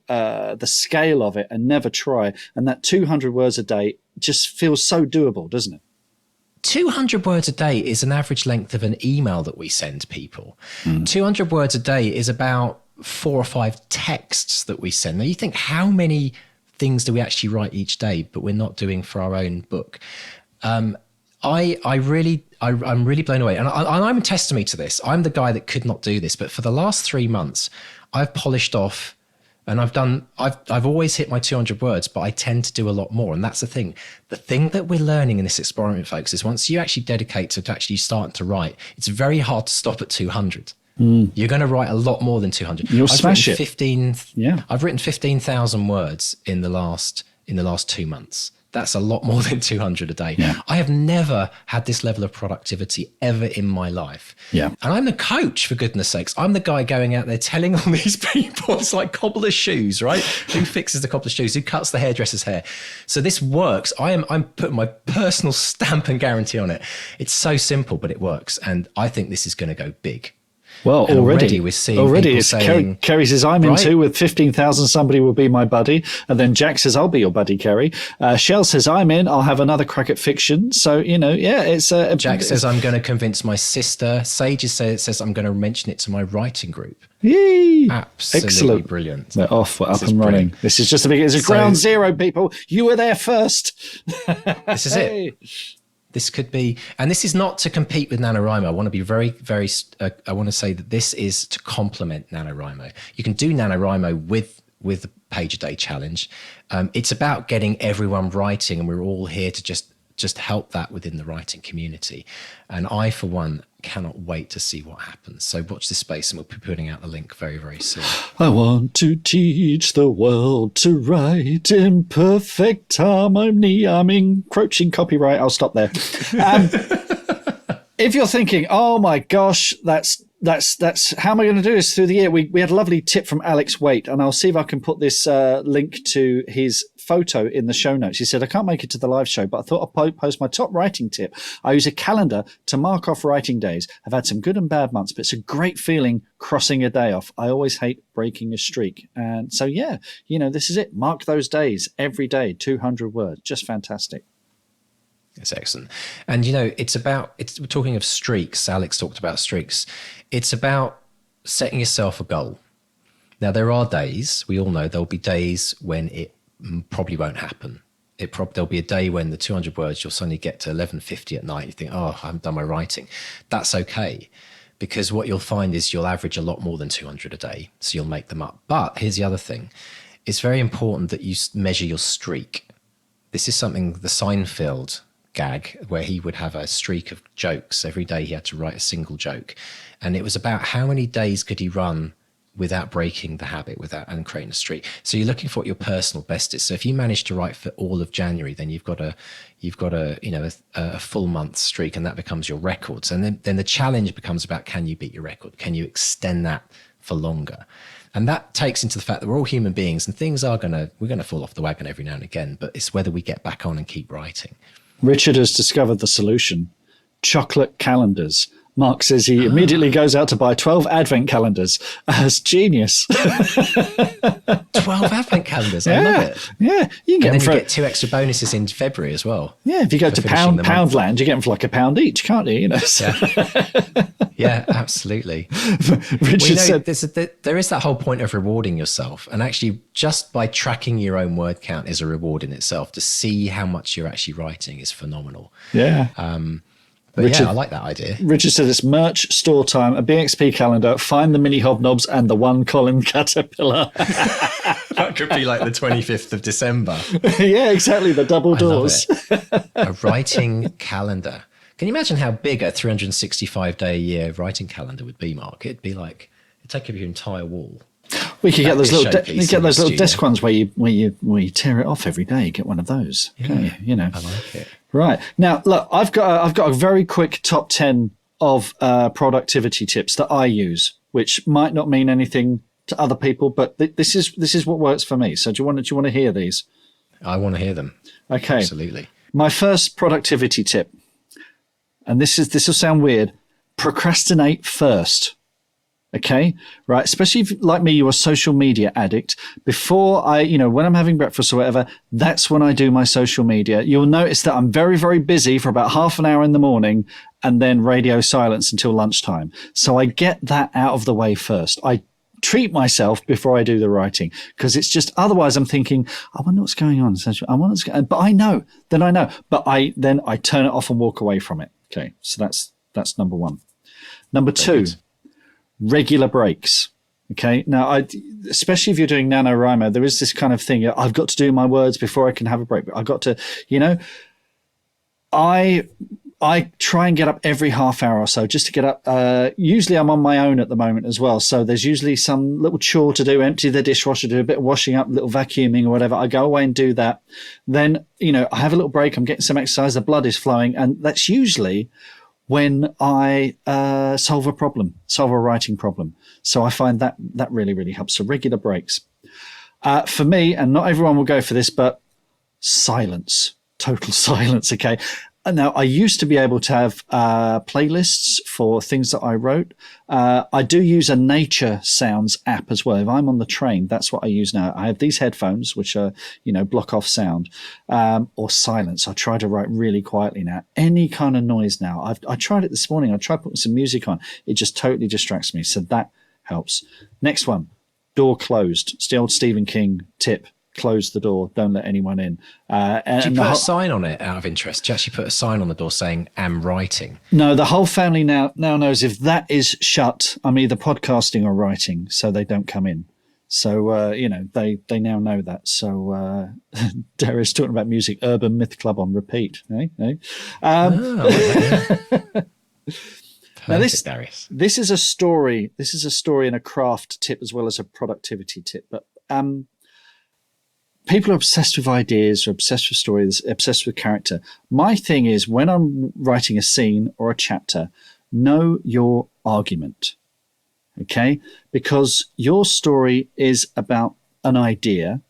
scale of it and never try. And that 200 words a day just feels so doable, doesn't it? 200 words a day is an average length of an email that we send people. 200 words a day is about 4 or 5 texts that we send. Now you think, how many things do we actually write each day, but we're not doing for our own book? I'm really blown away. And I'm a testimony to this. I'm the guy that could not do this, but for the last 3 months, I've polished off And I've always hit my 200 words, but I tend to do a lot more. And that's the thing. The thing that we're learning in this experiment, folks, is once you actually dedicate to actually starting to write, it's very hard to stop at 200. You're going to write a lot more than 200. You'll smash it. I've written 15,000 words in the last 2 months. That's a lot more than 200 a day. Yeah. I have never had this level of productivity ever in my life. Yeah. And I'm the coach, for goodness sakes. I'm the guy going out there telling all these people, it's like cobbler's shoes, right? Who fixes the cobbler's shoes? Who cuts the hairdresser's hair? So this works. I'm putting my personal stamp and guarantee on it. It's so simple, but it works. And I think this is going to go big. Well, And already we're seeing people saying, Kerry says, I'm right? in too with 15,000. Somebody will be my buddy. And then Jack says, I'll be your buddy, Kerry. Shell says, I'm in. I'll have another crack at fiction. So, it's Jack says, I'm going to convince my sister. Sage says, I'm going to mention it to my writing group. Yay! Absolutely Excellent. Brilliant. They're off. We're up and running. Brilliant. This is just it's ground zero, people. You were there first. This is it. This could be, and this is not to compete with NaNoWriMo. I want to be very, very, I want to say that this is to complement NaNoWriMo. You can do NaNoWriMo with the page a day challenge. It's about getting everyone writing, and we're all here to just help that within the writing community. And I, for one, cannot wait to see what happens. So watch this space, and we'll be putting out the link very, very soon. I want to teach the world to write in perfect harmony. I'm encroaching copyright. I'll stop there. If you're thinking, oh my gosh, that's how am I going to do this through the year? We had a lovely tip from Alex Waite, and I'll see if I can put this link to his photo in the show notes. He said, I can't make it to the live show, but I thought I'd post my top writing tip. I use a calendar to mark off writing days. I've had some good and bad months, but it's a great feeling crossing a day off. I always hate breaking a streak. And so, this is it. Mark those days every day, 200 words. Just fantastic. It's excellent. And, we're talking of streaks. Alex talked about streaks. It's about setting yourself a goal. Now, there are days, we all know there'll be days when it probably won't happen. There'll be a day when the 200 words, you'll suddenly get to 11:50 at night. You think, I haven't done my writing. That's okay. Because what you'll find is you'll average a lot more than 200 a day. So you'll make them up. But here's the other thing. It's very important that you measure your streak. This is something the Seinfeld gag, where he would have a streak of jokes. Every day he had to write a single joke. And it was about how many days could he run without breaking the habit, and creating a streak. So you're looking for what your personal best is. So if you manage to write for all of January, then you've got a full month streak, and that becomes your records. And then the challenge becomes about, can you beat your record? Can you extend that for longer? And that takes into the fact that we're all human beings, and we're going to fall off the wagon every now and again, but it's whether we get back on and keep writing. Richard has discovered the solution. Chocolate calendars. Mark says he immediately goes out to buy 12 advent calendars. That's genius. 12 advent calendars. I love it. Yeah. You get you get 2 extra bonuses in February as well. Yeah. If you go to Poundland, you get them for like £1 each, can't you? So. Yeah, absolutely. Richard said there is that whole point of rewarding yourself. And actually, just by tracking your own word count is a reward in itself. To see how much you're actually writing is phenomenal. Yeah. But Richard, I like that idea. Richard said it's merch, store time, a BXP calendar, find the mini hobnobs and the one Colin caterpillar. That could be like the 25th of December. Yeah, exactly. The double doors. A writing calendar. Can you imagine how big a 365-day a year writing calendar would be, Mark? It'd take up your entire wall. We could get those little desk ones where you tear it off every day. Get one of those. Yeah, you? I like it. Right. Now, look, I've got a very quick top 10 of productivity tips that I use, which might not mean anything to other people, but this is what works for me. So do you want to hear these? I want to hear them. Okay. Absolutely. My first productivity tip, and this will sound weird, procrastinate first. Okay, right. Especially if, like me, you're a social media addict. Before when I'm having breakfast or whatever, that's when I do my social media. You'll notice that I'm very, very busy for about half an hour in the morning and then radio silence until lunchtime. So I get that out of the way first. I treat myself before I do the writing, because it's just, otherwise I'm thinking, I wonder what's going on. But I know, but I turn it off and walk away from it. Okay. So that's number one. Number two. Regular breaks. Okay. Now, especially if you're doing NaNoWriMo, there is this kind of thing. I've got to do my words before I can have a break. I've got to, I try and get up every half hour or so just to get up. Usually I'm on my own at the moment as well. So there's usually some little chore to do, empty the dishwasher, do a bit of washing up, little vacuuming or whatever. I go away and do that. Then, I have a little break. I'm getting some exercise. The blood is flowing. And that's usually when I solve a writing problem. So I find that really, really helps. So regular breaks. For me, and not everyone will go for this, but silence, total silence. Okay. Now, I used to be able to have playlists for things that I wrote. I do use a nature sounds app as well. If I'm on the train, that's what I use now. I have these headphones, which are, block off sound or silence. I try to write really quietly now. Any kind of noise now. I tried it this morning. I tried putting some music on. It just totally distracts me. So that helps. Next one, door closed. It's the old Stephen King tip. Close the door. Don't let anyone in. Do you put a sign on it out of interest? Do you actually put a sign on the door saying, "Am writing"? No, the whole family now knows if that is shut, I'm either podcasting or writing, so they don't come in. So, they now know that. So, Darius talking about music, Urban Myth Club on repeat. Now this is a story. This is a story and a craft tip as well as a productivity tip. But people are obsessed with ideas, or obsessed with stories, obsessed with character. My thing is, when I'm writing a scene or a chapter, know your argument, okay? Because your story is about an idea,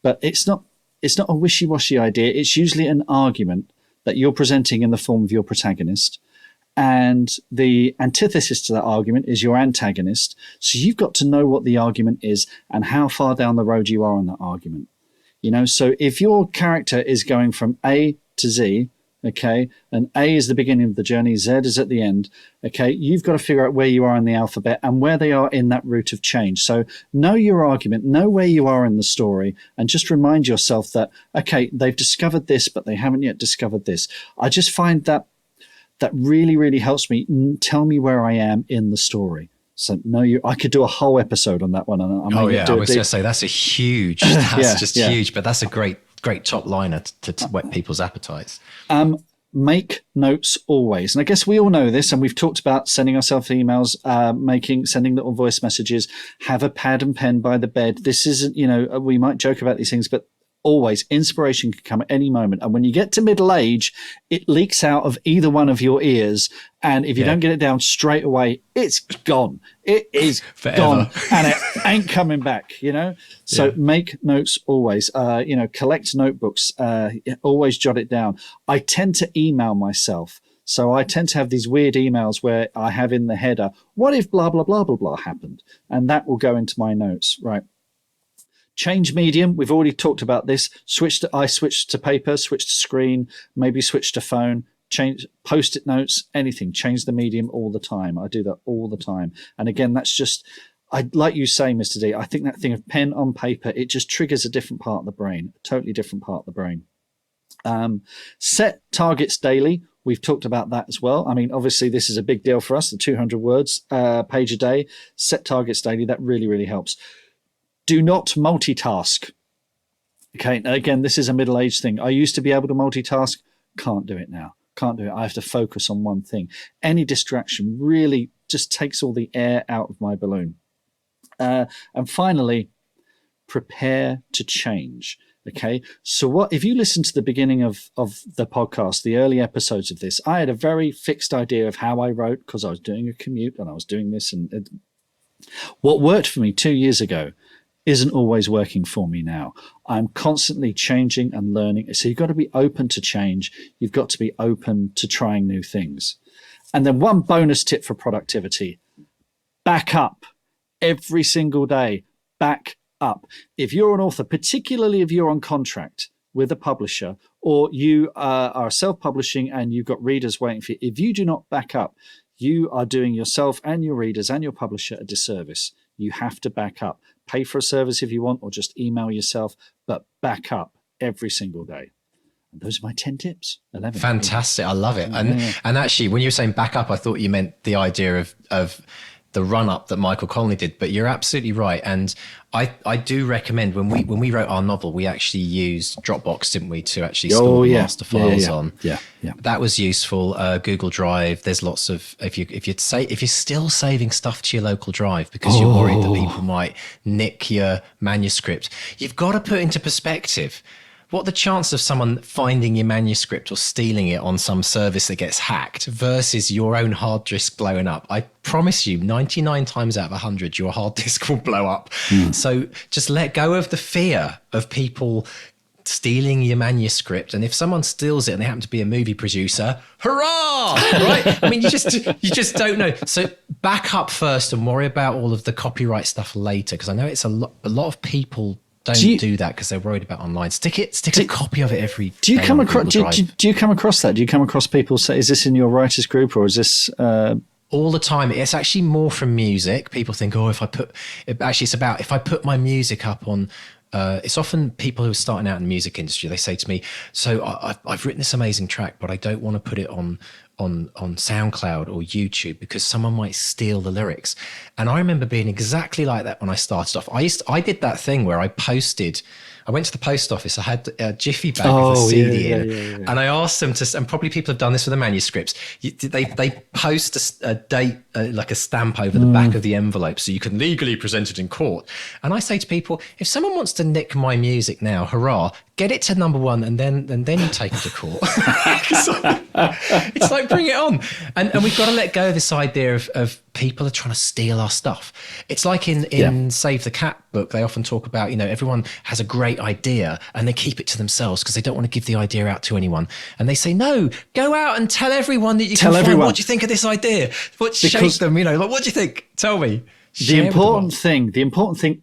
but it's not a wishy-washy idea. It's usually an argument that you're presenting in the form of your protagonist. And the antithesis to that argument is your antagonist. So you've got to know what the argument is and how far down the road you are on that argument. So if your character is going from A to Z, okay, and A is the beginning of the journey, Z is at the end, okay, you've got to figure out where you are in the alphabet and where they are in that route of change. So know your argument, know where you are in the story, and just remind yourself that, okay, they've discovered this, but they haven't yet discovered this. I just find that really, really helps me tell me where I am in the story. So I could do a whole episode on that one. I was going to say that's a huge, huge, but that's a great top liner to whet people's appetites. Make notes always. And I guess we all know this, and we've talked about sending ourselves emails, sending little voice messages, have a pad and pen by the bed. This isn't, we might joke about these things, but always inspiration can come at any moment. And when you get to middle age, it leaks out of either one of your ears. And if you don't get it down straight away, it's gone. It is gone and it ain't coming back, So make notes always, collect notebooks, always jot it down. I tend to email myself. So I tend to have these weird emails where I have in the header, what if blah, blah, blah, blah, blah happened? And that will go into my notes, right? Change medium. We've already talked about this. I switched to paper, switched to screen, maybe switch to phone, change post-it notes, anything. Change the medium all the time. I do that all the time. And again, that's just, like you say, Mr. D, I think that thing of pen on paper, it just triggers a different part of the brain, a totally different part of the brain. Set targets daily. We've talked about that as well. I mean, obviously, this is a big deal for us, the 200 words page a day. Set targets daily. That really, really helps. Do not multitask. Okay, now again, this is a middle-aged thing. I used to be able to multitask. Can't do it now. Can't do it. I have to focus on one thing. Any distraction really just takes all the air out of my balloon. And finally, prepare to change. Okay, so if you listen to the beginning of the podcast, the early episodes of this, I had a very fixed idea of how I wrote because I was doing a commute and I was doing this. And what worked for me 2 years ago isn't always working for me now. I'm constantly changing and learning. So you've got to be open to change. You've got to be open to trying new things. And then one bonus tip for productivity, back up every single day, back up. If you're an author, particularly if you're on contract with a publisher or you are self-publishing and you've got readers waiting for you, if you do not back up, you are doing yourself and your readers and your publisher a disservice. You have to back up. Pay for a service if you want, or just email yourself, but back up every single day. And those are my 10 tips. 11. Fantastic. I love it. And actually, when you were saying back up, I thought you meant the idea of the run up that Michael Connolly did. But you're absolutely right, and I do recommend when we wrote our novel, we actually used Dropbox, didn't we, to actually store the master files on. Yeah. That was useful. Google Drive. There's lots of if you're still saving stuff to your local drive because you're worried that people might nick your manuscript, you've got to put into perspective. What the chance of someone finding your manuscript or stealing it on some service that gets hacked versus your own hard disk blowing up? I promise you, 99 times out of 100, your hard disk will blow up. So just let go of the fear of people stealing your manuscript. And if someone steals it and they happen to be a movie producer, hurrah! Right? I mean, you just don't know. So back up first and worry about all of the copyright stuff later, because I know it's a lot of people don't do that because they're worried about online. Stick a copy of it every day. Do you come across that? Do you come across people say, is this in your writers group or is this all the time? It's actually more from music. People think, if I put my music up on, it's often people who are starting out in the music industry. They say to me, so I've written this amazing track, but I don't want to put it on SoundCloud or YouTube because someone might steal the lyrics. And I remember being exactly like that when I started off. I did that thing where I went to the post office. I had a Jiffy bag with a CD in, and I asked them to. And probably people have done this with the manuscripts. They post a date, like a stamp over the back of the envelope, so you can legally present it in court. And I say to people, if someone wants to nick my music now, hurrah! Get it to number one, and then you take it to court. It's like, bring it on. And we've got to let go of this idea of people are trying to steal our stuff. It's like in Save the Cat book, they often talk about, everyone has a great idea and they keep it to themselves because they don't want to give the idea out to anyone. And they say, no, go out and tell everyone that you can find. What do you think of this idea? Shake them, what do you think? Tell me. The important thing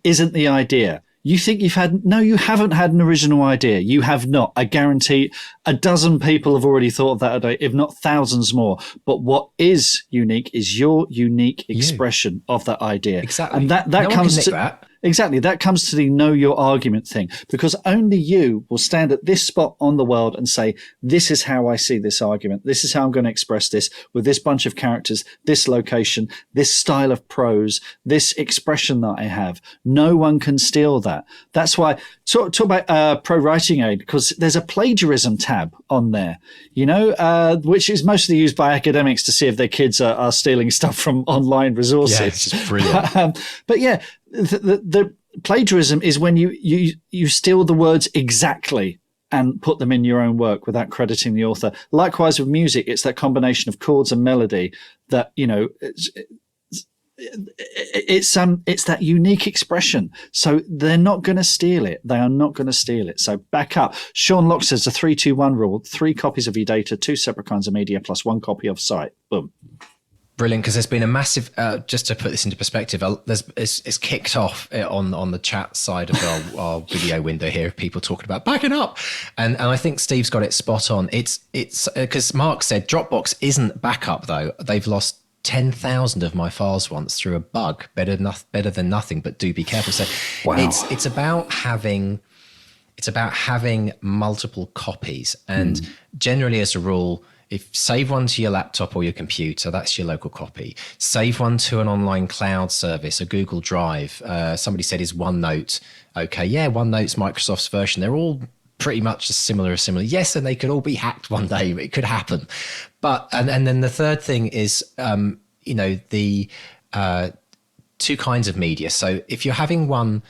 isn't the idea. You think you haven't had an original idea. You have not. I guarantee a dozen people have already thought of that idea, if not thousands more. But what is unique is your unique expression of that idea. Exactly. And that comes to that. Exactly. That comes to the know your argument thing, because only you will stand at this spot on the world and say, this is how I see this argument. This is how I'm going to express this with this bunch of characters, this location, this style of prose, this expression that I have. No one can steal that. That's why talk about Pro Writing Aid, because there's a plagiarism tab on there, which is mostly used by academics to see if their kids are stealing stuff from online resources. Yeah, it's just brilliant. But yeah, the plagiarism is when you steal the words exactly and put them in your own work without crediting the author. Likewise with music, it's that combination of chords and melody that, it's that unique expression. So they're not going to steal it. They are not going to steal it. So back up. Sean Locke says the 3-2-1 rule: 3 copies of your data, 2 separate kinds of media, plus 1 copy of site. Boom. Brilliant, because there's been a massive, just to put this into perspective, it's kicked off on the chat side of our video window here, people talking about backing up. And I think Steve's got it spot on. It's because Mark said Dropbox isn't backup, though. They've lost 10,000 of my files once through a bug. Better than nothing, but do be careful. So wow. It's about having multiple copies. And generally, as a rule, save one to your laptop or your computer, that's your local copy. Save one to an online cloud service, a Google Drive. Somebody said, is OneNote okay? Yeah, OneNote's Microsoft's version. They're all pretty much as similar. Yes, and they could all be hacked one day. It could happen. But and then the third thing is, the 2 kinds of media. So if you're having one,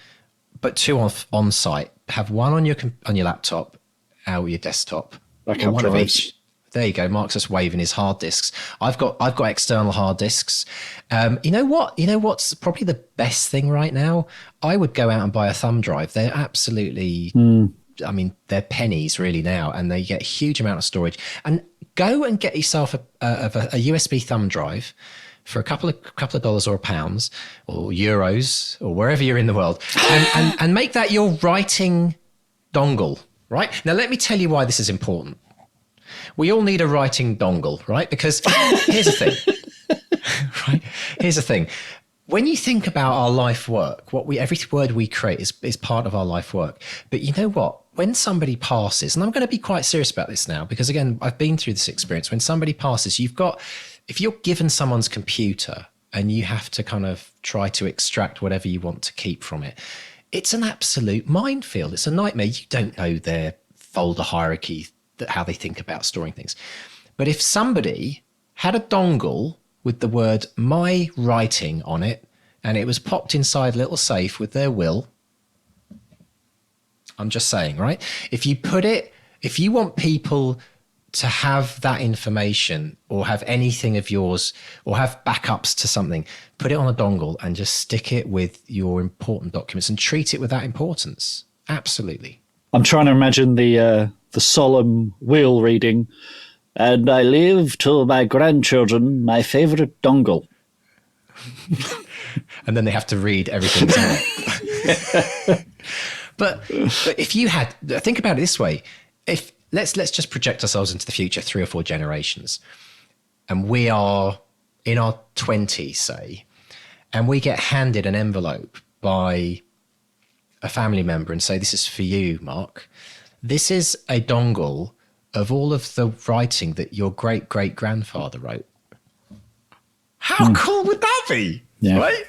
but 2 on site, have one on your laptop, out your desktop, like one of each. There you go. Mark's just waving his hard disks. I've got external hard disks. You know what's probably the best thing right now? I would go out and buy a thumb drive. They're absolutely, they're pennies really now, and they get a huge amount of storage. And go and get yourself a USB thumb drive for a couple of dollars or pounds or euros or wherever you're in the world, and make that your writing dongle. Right now, let me tell you why this is important. We all need a writing dongle, right? Because here's the thing, right? Here's the thing. When you think about our life work, every word we create is part of our life work. But you know what? When somebody passes, and I'm going to be quite serious about this now, because again, I've been through this experience. When somebody passes, if you're given someone's computer and you have to kind of try to extract whatever you want to keep from it. It's an absolute minefield. It's a nightmare. You don't know their folder hierarchy, how they think about storing things. But if somebody had a dongle with the word "my writing" on it, and it was popped inside a little safe with their will, I'm just saying, right? If you want people to have that information or have anything of yours or have backups to something, put it on a dongle and just stick it with your important documents and treat it with that importance. Absolutely. I'm trying to imagine the solemn will reading, and I leave to my grandchildren my favourite dongle. And then they have to read everything on it. But if you had, think about it this way, if let's just project ourselves into the future 3 or 4 generations, and we are in our 20s, say, and we get handed an envelope by a family member and say, "This is for you, Mark. This is a dongle of all of the writing that your great-great-grandfather wrote." How cool would that be? Yeah. Right?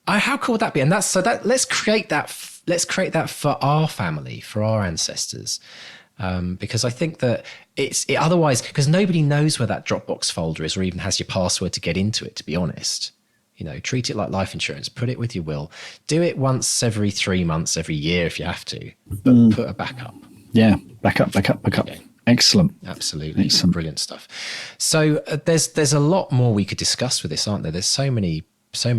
How cool would that be? And let's create that for our family, for our ancestors. Because I think that otherwise, because nobody knows where that Dropbox folder is or even has your password to get into it, to be honest. Treat it like life insurance, put it with your will, do it once every 3 months, every year if you have to, but put a backup. Yeah. Backup. Okay. Excellent. Absolutely. Excellent. Brilliant stuff. So there's a lot more we could discuss with this, aren't there? There's so many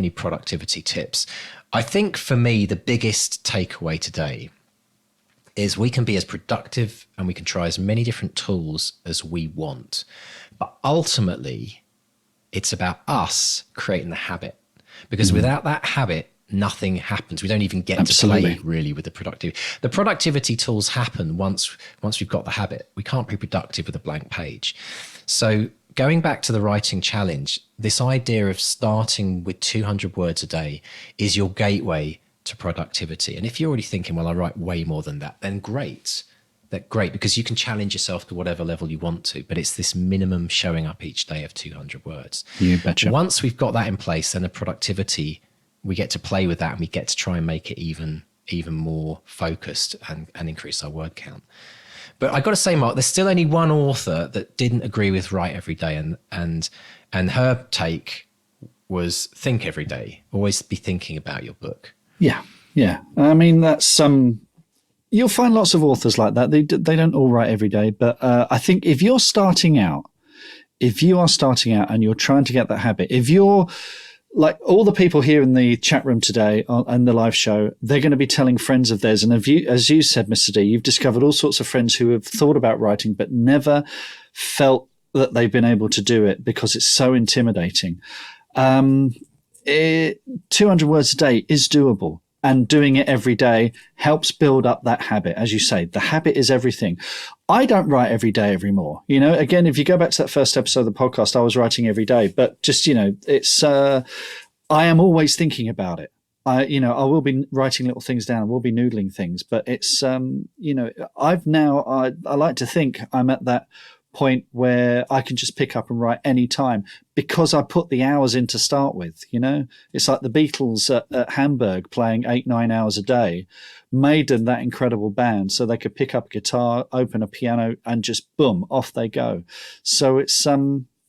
productivity tips. I think for me, the biggest takeaway today is we can be as productive and we can try as many different tools as we want. But ultimately, it's about us creating the habit. Because without that habit, nothing happens. We don't even get to play really with the productivity. The productivity tools happen once we've got the habit. We can't be productive with a blank page. So going back to the writing challenge, this idea of starting with 200 words a day is your gateway to productivity. And if you're already thinking, well, I write way more than that, then great. That's great, because you can challenge yourself to whatever level you want to, but it's this minimum showing up each day of 200 words. You betcha. Once we've got that in place, then the productivity, we get to play with that and we get to try and make it even more focused and increase our word count. But I got to say, Mark, there's still only one author that didn't agree with write every day, and her take was think every day. Always be thinking about your book. Yeah. I mean, that's you'll find lots of authors like that. They don't all write every day, but I think if you are starting out and you're trying to get that habit, if you're like all the people here in the chat room today and the live show, they're going to be telling friends of theirs. And as you said, Mr. D, you've discovered all sorts of friends who have thought about writing but never felt that they've been able to do it because it's so intimidating. 200 words a day is doable. And doing it every day helps build up that habit. As you say, the habit is everything. I don't write every day anymore. Again, if you go back to that first episode of the podcast, I was writing every day. But just, it's I am always thinking about it. I will be writing little things down. I will be noodling things. But it's, I like to think I'm at that point where I can just pick up and write any time because I put the hours in to start with. It's like the Beatles at Hamburg playing 8-9 hours a day made them that incredible band so they could pick up a guitar, open a piano, and just boom, off they go. So it's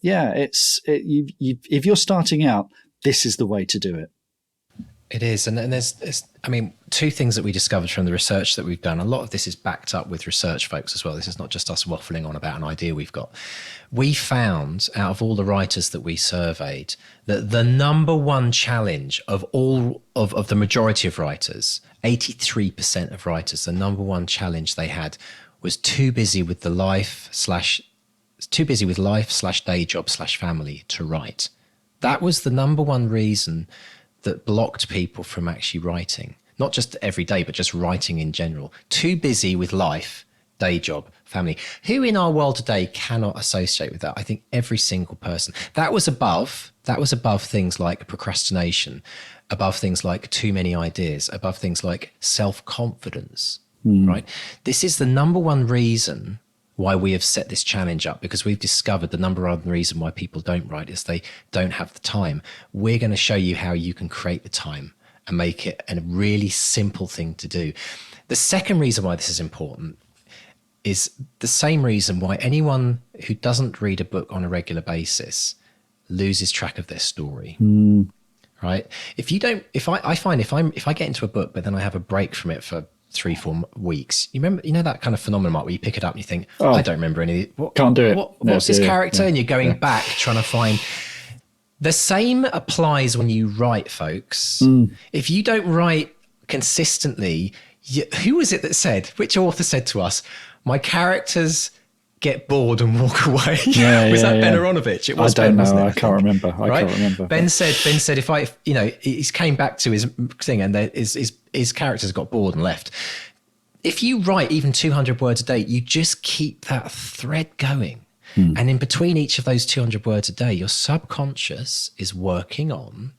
if you're starting out, this is the way to do it. It is. And there's, two things that we discovered from the research that we've done. A lot of this is backed up with research folks as well. This is not just us waffling on about an idea we've got. We found, out of all the writers that we surveyed, that the number one challenge of all of the majority of writers, 83% of writers, the number one challenge they had was too busy with life/day job/family to write. That was the number one reason that blocked people from actually writing, not just every day, but just writing in general. Too busy with life, day job, family. Who in our world today cannot associate with that? I think every single person. That was above things like procrastination, above things like too many ideas, above things like self-confidence, right? This is the number one reason why we have set this challenge up, because we've discovered the number one reason why people don't write is they don't have the time. We're going to show you how you can create the time and make it a really simple thing to do. The second reason why this is important is the same reason why anyone who doesn't read a book on a regular basis loses track of their story. Right? I find if I get into a book, but then I have a break from it for 3-4 weeks, you know that kind of phenomenon, Mark, where you pick it up and you think, I don't remember any. Can't do it. What's this character? And you're going back trying to find. The same applies when you write, folks. If you don't write consistently, who was it that said? Which author said to us, "My characters get bored and walk away"? Was that Ben Aronovich? It was. I don't Ben, know. wasn't it? I can't remember. I can't remember. Ben said if I, he came back to his thing and his characters got bored and left. If you write even 200 words a day, you just keep that thread going. And in between each of those 200 words a day, your subconscious is working on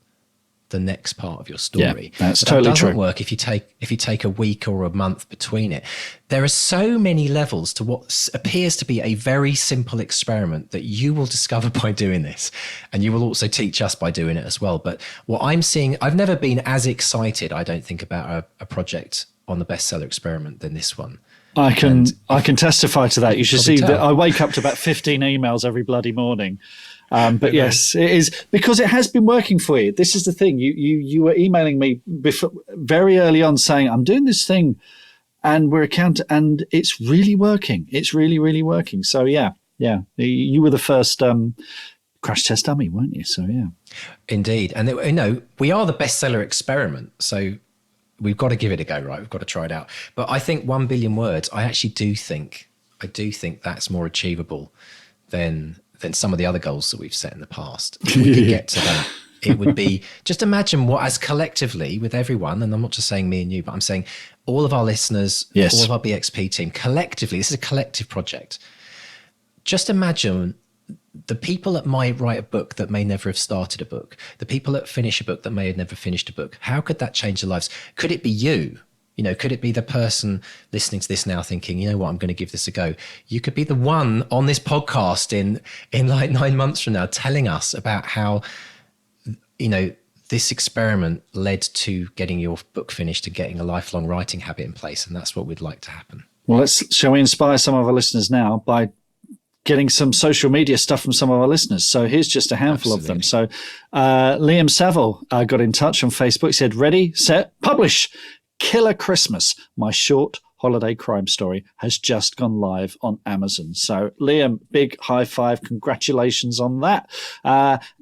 the next part of your story. Yeah, that's but totally that doesn't true. work if you take a week or a month between it. There are so many levels to what appears to be a very simple experiment that you will discover by doing this, and you will also teach us by doing it as well. But what I'm seeing, I've never been as excited, I don't think, about a project on the bestseller experiment than this one. I can testify to that. You should see tell. that I wake up to about 15 emails every bloody morning. But yes, it is because it has been working for you. This is the thing. You were emailing me before, very early on, saying I'm doing this thing, and and it's really working. It's really, really working. So yeah. You were the first crash test dummy, weren't you? So yeah, indeed. And we are the bestseller experiment. So we've got to give it a go, right? We've got to try it out. But I think 1 billion words, I do think that's more achievable than some of the other goals that we've set in the past. If we could get to that, it would be, just imagine what, as collectively with everyone, and I'm not just saying me and you, but I'm saying all of our listeners, all of our BXP team, collectively, this is a collective project. Just imagine the people that might write a book that may never have started a book, the people that finish a book that may have never finished a book. How could that change their lives? Could it be you? Could it be the person listening to this now thinking, you know what, I'm going to give this a go? You could be the one on this podcast in like 9 months from now telling us about how, this experiment led to getting your book finished and getting a lifelong writing habit in place. And that's what we'd like to happen. Well, shall we inspire some of our listeners now by getting some social media stuff from some of our listeners? So here's just a handful of them. So Liam Saville got in touch on Facebook, said, ready, set, publish. Killer Christmas, my short holiday crime story, has just gone live on Amazon. So Liam, big high five, congratulations on that.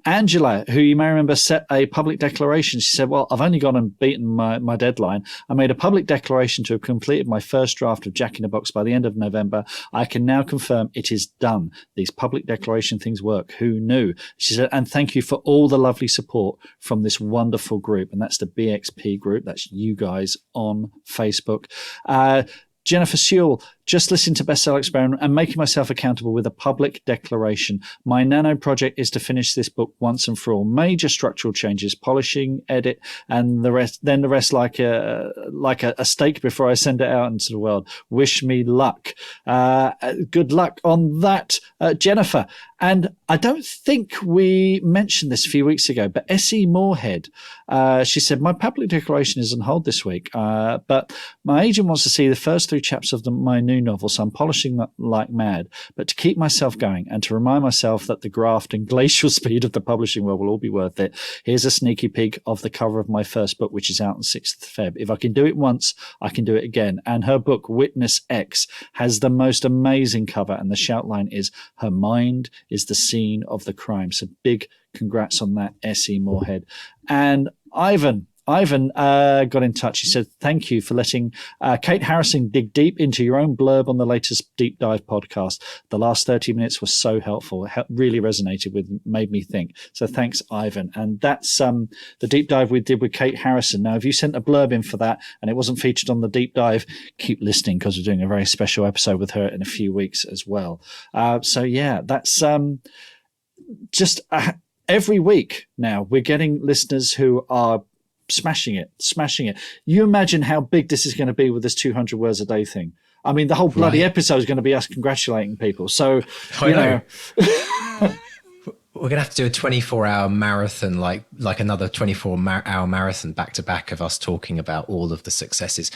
Angela, who you may remember, set a public declaration. She said, well, I've only gone and beaten my deadline. I made a public declaration to have completed my first draft of Jack in the Box by the end of November. I can now confirm it is done. These public declaration things work. Who knew? She said, and thank you for all the lovely support from this wonderful group. And that's the BXP group. That's you guys on Facebook. Jennifer Sewell, just listened to Bestseller Experiment and making myself accountable with a public declaration. My nano project is to finish this book once and for all. Major structural changes, polishing, edit, and the rest like a steak before I send it out into the world. Wish me luck. Good luck on that, Jennifer. And I don't think we mentioned this a few weeks ago, but S.E. Moorhead, she said, my public declaration is on hold this week, but my agent wants to see the first 3 chapters of my new novel, so I'm polishing that like mad. But to keep myself going and to remind myself that the graft and glacial speed of the publishing world will all be worth it, here's a sneaky peek of the cover of my first book, which is out on 6th of Feb. If I can do it once, I can do it again. And her book, Witness X, has the most amazing cover, and the shoutline is, her mind is the scene of the crime. So big congrats on that, S.E. Moorhead. And Ivan got in touch. He said, thank you for letting Kate Harrison dig deep into your own blurb on the latest Deep Dive podcast. The last 30 minutes was so helpful. It really resonated with, made me think. So thanks, Ivan. And that's the deep dive we did with Kate Harrison. Now, if you sent a blurb in for that and it wasn't featured on the deep dive, keep listening because we're doing a very special episode with her in a few weeks as well. So yeah, that's just every week now we're getting listeners who are smashing it. You imagine how big this is going to be with this 200 words a day thing. I mean, the whole bloody Right. episode is going to be us congratulating people. So, I you know. know, We're gonna have to do a 24-hour marathon, like another 24-hour marathon back to back of us talking about all of the successes.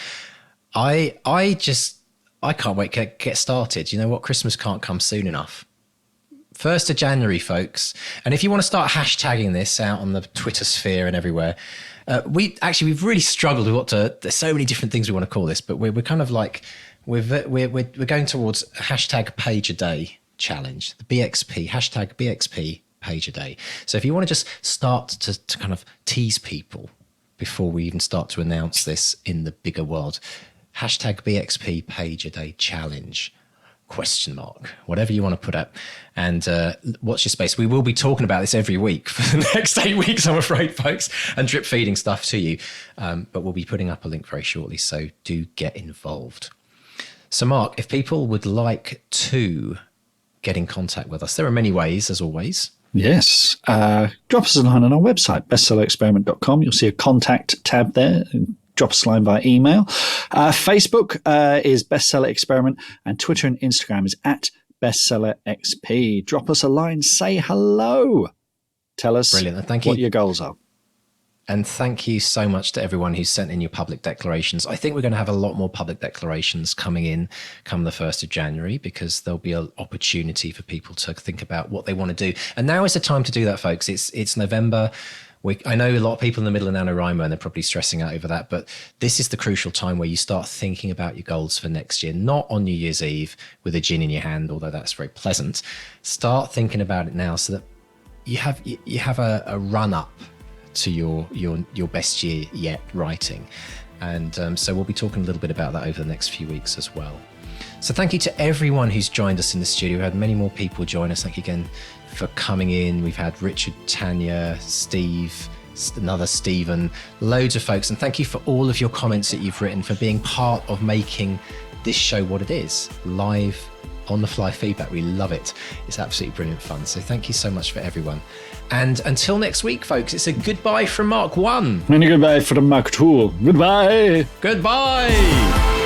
I can't wait to get started. You know what? Christmas can't come soon enough. 1st of January, folks. And if you want to start hashtagging this out on the Twitter sphere and everywhere, we've really struggled with there's so many different things we want to call this, but we're kind of like, we're going towards a hashtag page a day challenge, the BXP, hashtag BXP page a day. So if you want to just start to kind of tease people before we even start to announce this in the bigger world, hashtag BXP page a day challenge. ? Whatever you want to put up, and watch your space. We will be talking about this every week for the next 8 weeks, I'm afraid, folks, and drip feeding stuff to you. But we'll be putting up a link very shortly, so do get involved. So, Mark, if people would like to get in contact with us, there are many ways, as always. yes. Drop us a line on our website, bestsellerexperiment.com. You'll see a contact tab there. Drop us a line via email. Facebook is Bestseller Experiment, and Twitter and Instagram is at BestsellerXP. Drop us a line, say hello. Tell us Brilliant. And thank what you. your goals are. And thank you so much to everyone who's sent in your public declarations. I think we're going to have a lot more public declarations coming in come the 1st of January, because there'll be an opportunity for people to think about what they want to do. And now is the time to do that, folks. It's November. I know a lot of people in the middle of NaNoWriMo, and they're probably stressing out over that, but this is the crucial time where you start thinking about your goals for next year, not on New Year's Eve with a gin in your hand, although that's very pleasant. Start thinking about it now so that you have a run up to your best year yet writing. And so we'll be talking a little bit about that over the next few weeks as well. So thank you to everyone who's joined us in the studio. We've had many more people join us. Thank you again for coming in. We've had Richard, Tanya, Steve, another Stephen, loads of folks. And thank you for all of your comments that you've written, for being part of making this show what it is, live on the fly feedback. We love it. It's absolutely brilliant fun. So thank you so much for everyone. And until next week, folks, it's a goodbye from Mark 1. And a goodbye from Mark 2. Goodbye. Goodbye.